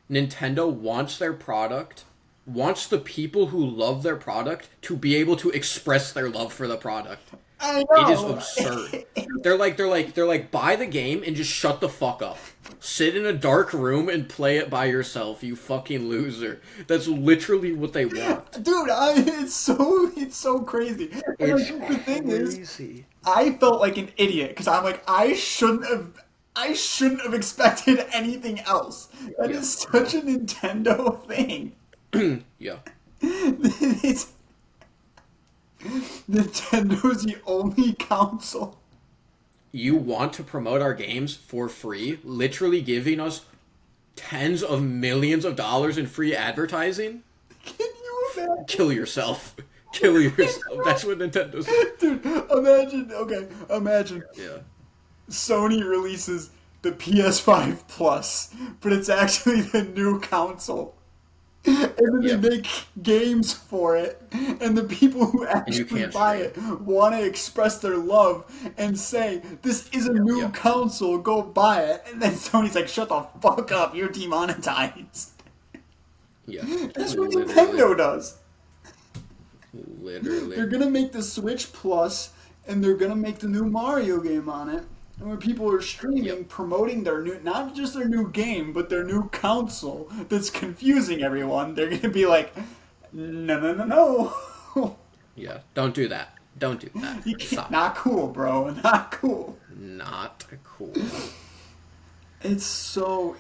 Nintendo wants their product, wants the people who love their product to be able to express their love for the product. I know. It is absurd. They're like, buy the game and just shut the fuck up. Sit in a dark room and play it by yourself, you fucking loser. That's literally what they want. Dude, it's so crazy. And It's the thing crazy. is, I felt like an idiot because I'm like, I shouldn't have expected anything else. That is such a Nintendo thing. Yeah. It's Nintendo's the only console. You want to promote our games for free, literally giving us tens of millions of dollars in free advertising? Can you imagine? Kill yourself. Kill yourself. That's what Nintendo's doing. Dude, imagine. Yeah. Sony releases the PS5 Plus, but it's actually the new console. And then they make games for it, and the people who actually buy it want to express their love and say, this is a new console, go buy it. And then Sony's like, shut the fuck up, you're demonetized. Yeah. That's what Nintendo does. Literally. They're gonna make the Switch Plus, and they're gonna make the new Mario game on it. And when people are streaming, promoting their new, not just their new game, but their new console that's confusing everyone, they're going to be like, no. Yeah, don't do that. Don't do that. Stop. Not cool, bro. Not cool. Not cool. It's so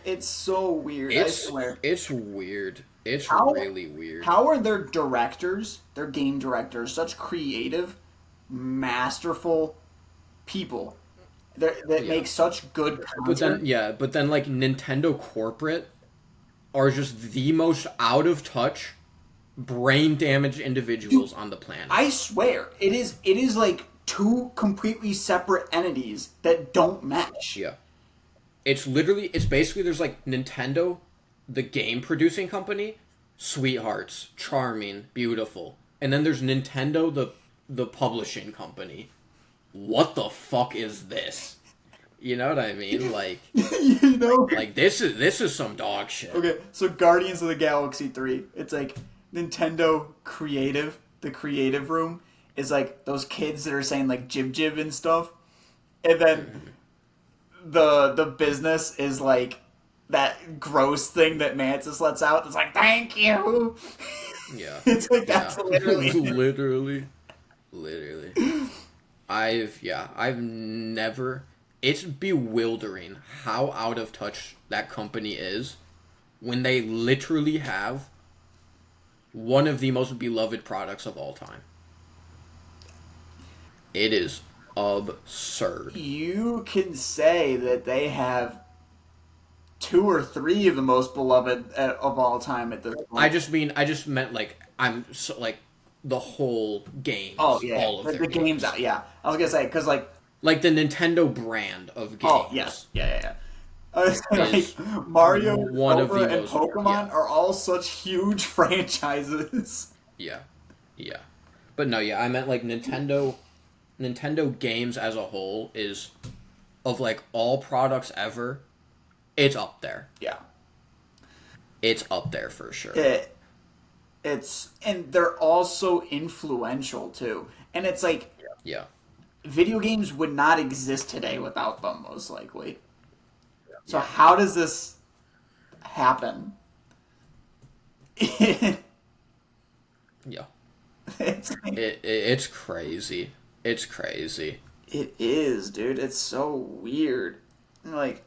weird, I swear. It's weird. It's really weird. How are their directors, their game directors, such creative, masterful people? That make such good content. But then like Nintendo corporate are just the most out of touch, brain damaged individuals on the planet. I swear, it is like two completely separate entities that don't match. Yeah. It's basically there's like Nintendo, the game producing company, sweethearts, charming, beautiful. And then there's Nintendo, the publishing company. What the fuck is this? You know what I mean? Like, like this is some dog shit. Okay, so Guardians of the Galaxy 3, it's like Nintendo Creative, the creative room is like those kids that are saying like jib jib and stuff, and then the business is like that gross thing that Mantis lets out. It's like thank you. Yeah, it's like that's literally. I've never. It's bewildering how out of touch that company is when they literally have one of the most beloved products of all time. It is absurd. You can say that they have 2 or 3 of the most beloved of all time at this point. I just meant like the whole game. Oh yeah, all of the their games out. Yeah, I was gonna say because like the Nintendo brand of games. Oh yes, yeah. Like Mario, Cobra, and Pokemon are all such huge franchises. Yeah, but no, I meant like Nintendo games as a whole is of like all products ever. It's up there. Yeah, it's up there for sure. It's and they're also influential too, and it's like video games would not exist today without them, most likely. So how does this happen? Yeah. It's crazy. It's crazy. It is, dude. It's so weird. Like,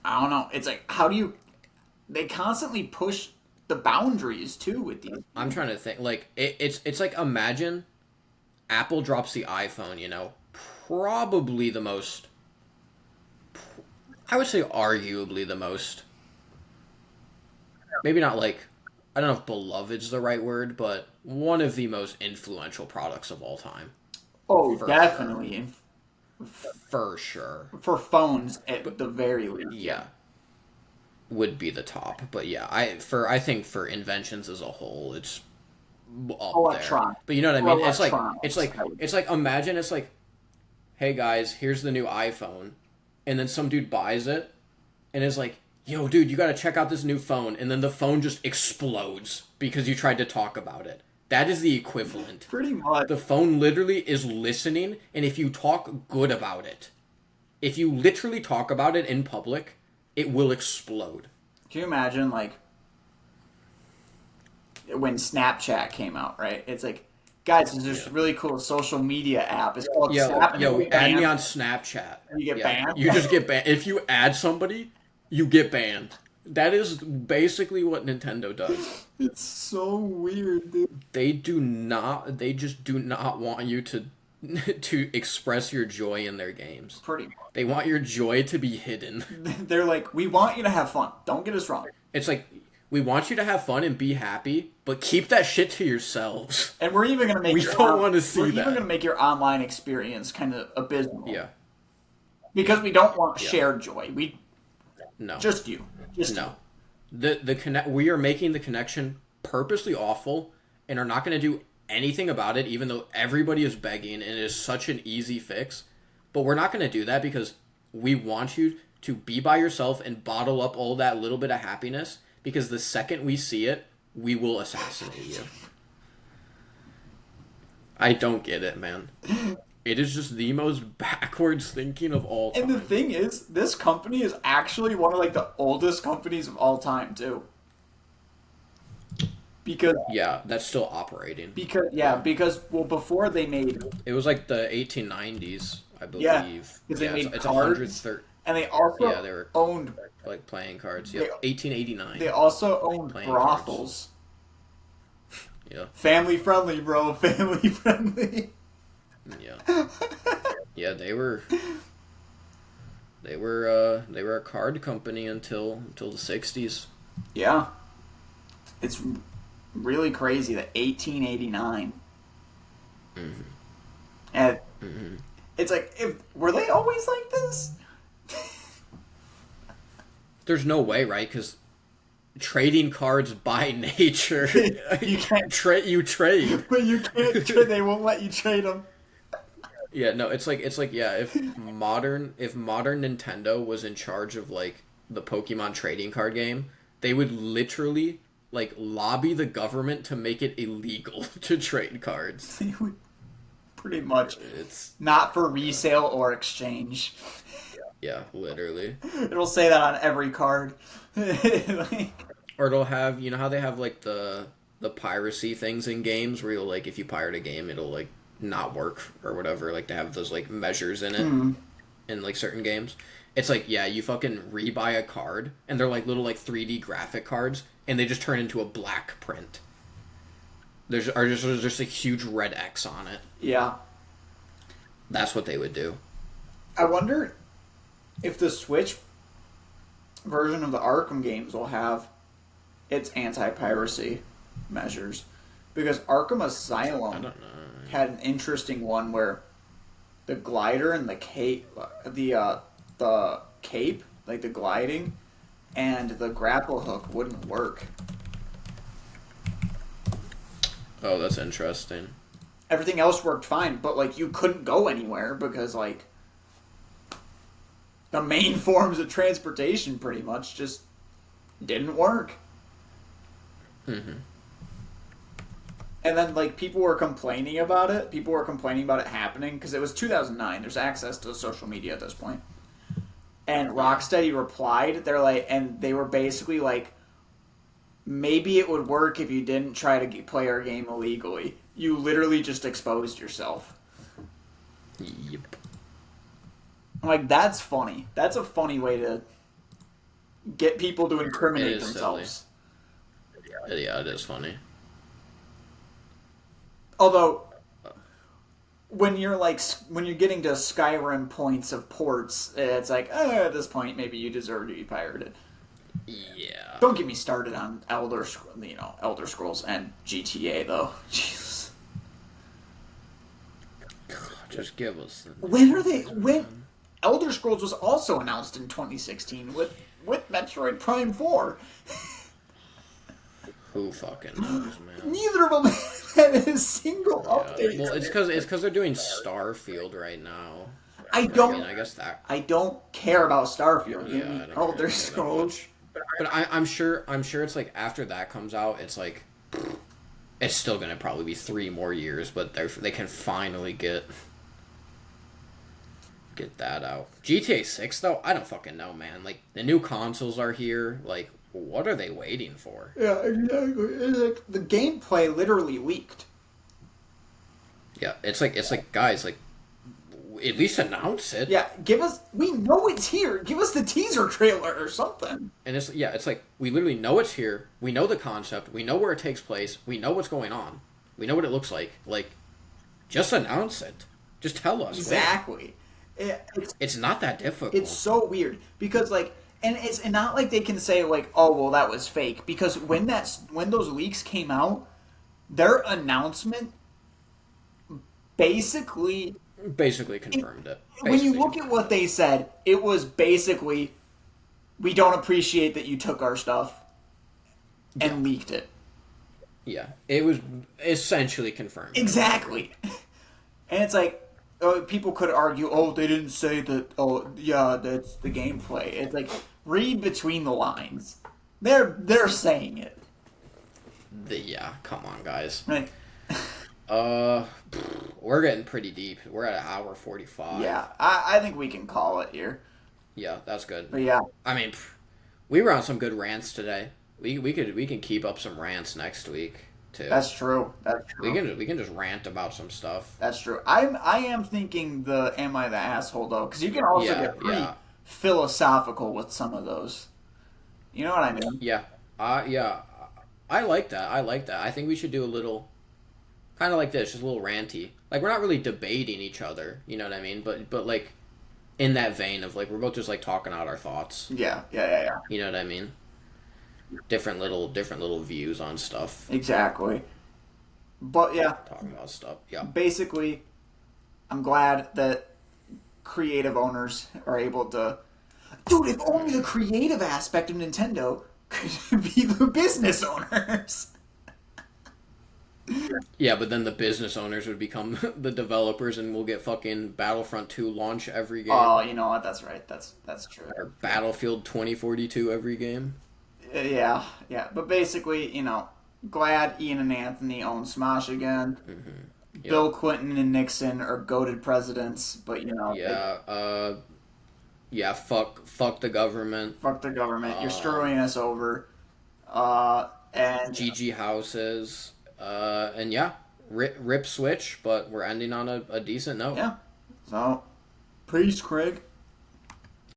I don't know. It's like, how do you... They constantly push the boundaries, too, with these. I'm trying to think. Like, it's like, imagine Apple drops the iPhone, you know? Probably the most... I would say arguably the most. Maybe not like, I don't know if beloved's the right word, but one of the most influential products of all time. Oh, For definitely. Sure. For sure. For phones, at the very least. Yeah. Would be the top. But yeah, I think for inventions as a whole, it's up there. But you know what I mean? It's like imagine it's like, hey guys, here's the new iPhone, and then some dude buys it, and is like, yo, dude, you gotta check out this new phone, and then the phone just explodes because you tried to talk about it. That is the equivalent. Pretty much. The phone literally is listening, and if you talk good about it, if you literally talk about it in public, it will explode. Can you imagine, like, when Snapchat came out, right? It's like, guys, there's this really cool social media app. It's called Snap. Yo, add me on Snapchat. You get banned? You just get banned. If you add somebody, you get banned. That is basically what Nintendo does. It's so weird, dude. They just do not want you to express your joy in their games. Pretty much. They want your joy to be hidden. They're like, we want you to have fun. Don't get us wrong. It's like, we want you to have fun and be happy, but keep that shit to yourselves. And we're even going to make we don't want to see that. We're even going to make your online experience kind of abysmal. Yeah. Because we don't want shared joy. No. Just you. Just no. We are making the connection purposely awful and are not going to do anything about it, even though everybody is begging and it is such an easy fix. But we're not going to do that because we want you to be by yourself and bottle up all that little bit of happiness, because the second we see it, we will assassinate you. I don't get it, man. It is just the most backwards thinking of all time. And the thing is, this company is actually one of like the oldest companies of all time too. Because that's still operating. Because before they made it was like the 1890s, I believe. Yeah, because they made cards, and they also they were owned like playing cards. Yeah, 1889. They also owned brothels. Yeah. Family friendly, bro. Family friendly. Yeah. Yeah, they were a card company until the 60s. Yeah. It's really crazy that 1889. Mm-hmm. And it's like, were they always like this? There's no way, right? Because trading cards by nature, you can't trade. You trade, but you can't trade. They won't let you trade them. Yeah, no, it's like if modern Nintendo was in charge of like the Pokemon trading card game, they would literally like lobby the government to make it illegal to trade cards. They would pretty much. It's not for resale or exchange. Yeah, literally. It'll say that on every card. Or it'll have, you know how they have like the piracy things in games where you'll like, if you pirate a game, it'll like not work or whatever. Like, to have those like measures in it in like certain games. It's like, yeah, you fucking rebuy a card and they're like little like 3D graphic cards and they just turn into a black print. There's just a huge red X on it. Yeah. That's what they would do. I wonder if the Switch version of the Arkham games will have its anti-piracy measures, because Arkham Asylum had an interesting one where the glider and the cape, like the gliding, and the grapple hook wouldn't work. Oh, that's interesting. Everything else worked fine, but like you couldn't go anywhere because like the main forms of transportation pretty much just didn't work. Mm-hmm. And then like people were complaining about it. People were complaining about it happening because it was 2009. There's access to social media at this point. And Rocksteady replied. They were basically like, maybe it would work if you didn't try to play our game illegally. You literally just exposed yourself. Yep. I'm like, that's funny. That's a funny way to get people to incriminate themselves. Yeah, it is funny. Although, when you're when you're getting to Skyrim points of ports, it's like, at this point, maybe you deserve to be pirated. Yeah. Don't get me started on Elder Scrolls and GTA though. Jesus. Just give us. When are they? When Elder Scrolls was also announced in 2016 with Metroid Prime 4. Who fucking knows, man? Neither of them had a single update. Well, it's because they're doing Starfield right now. I don't. I guess that. I don't care about Starfield. Yeah, Elder Scrolls. But I'm sure it's like after that comes out, it's like it's still gonna probably be 3 more years, but they can finally get that out. GTA 6 though, I don't fucking know, man. Like the new consoles are here. Like, what are they waiting for? Yeah, exactly. It's like the gameplay literally leaked. Yeah, it's like guys, like at least announce it. Yeah, give us. We know it's here. Give us the teaser trailer or something. And it's like we literally know it's here. We know the concept. We know where it takes place. We know what's going on. We know what it looks like. Like, just announce it. Just tell us. Exactly. It's not that difficult. It's so weird because and it's not like they can say like, oh well, that was fake, because when those leaks came out, their announcement basically confirmed it. When you look at what they said, it was basically, we don't appreciate that you took our stuff and leaked it. Yeah, it was essentially confirmed. Exactly. And it's like, people could argue, oh, they didn't say that, oh, yeah, that's the gameplay. It's like, read between the lines. They're saying it. Yeah, come on, guys. Right. We're getting pretty deep. We're at 1:45. Yeah, I think we can call it here. Yeah, that's good. But yeah. I mean, we were on some good rants today. We can keep up some rants next week too. That's true. We can just rant about some stuff. That's true. I am thinking the am I the asshole though, because you can also get pretty philosophical with some of those. You know what I mean? Yeah. Yeah. I like that. I think we should do a little, kind of like this, just a little ranty. Like, we're not really debating each other. You know what I mean? But like, in that vein of like, we're both just like talking out our thoughts. Yeah. You know what I mean? Different little views on stuff. Exactly. But yeah. Talking about stuff. Yeah. Basically, I'm glad that creative owners are able to. Dude, if only the creative aspect of Nintendo could be the business owners. Yeah, but then the business owners would become the developers, and we'll get fucking Battlefront 2 launch every game. Oh, you know what? That's right. That's true. Or Battlefield 2042 every game. Yeah. But basically, glad Ian and Anthony own Smosh again. Mm-hmm. Yep. Bill Clinton and Nixon are goated presidents, but Yeah, fuck the government. Fuck the government. You're screwing us over. And GG houses. And yeah, rip Switch, but we're ending on a decent note. Yeah. So, peace, Craig.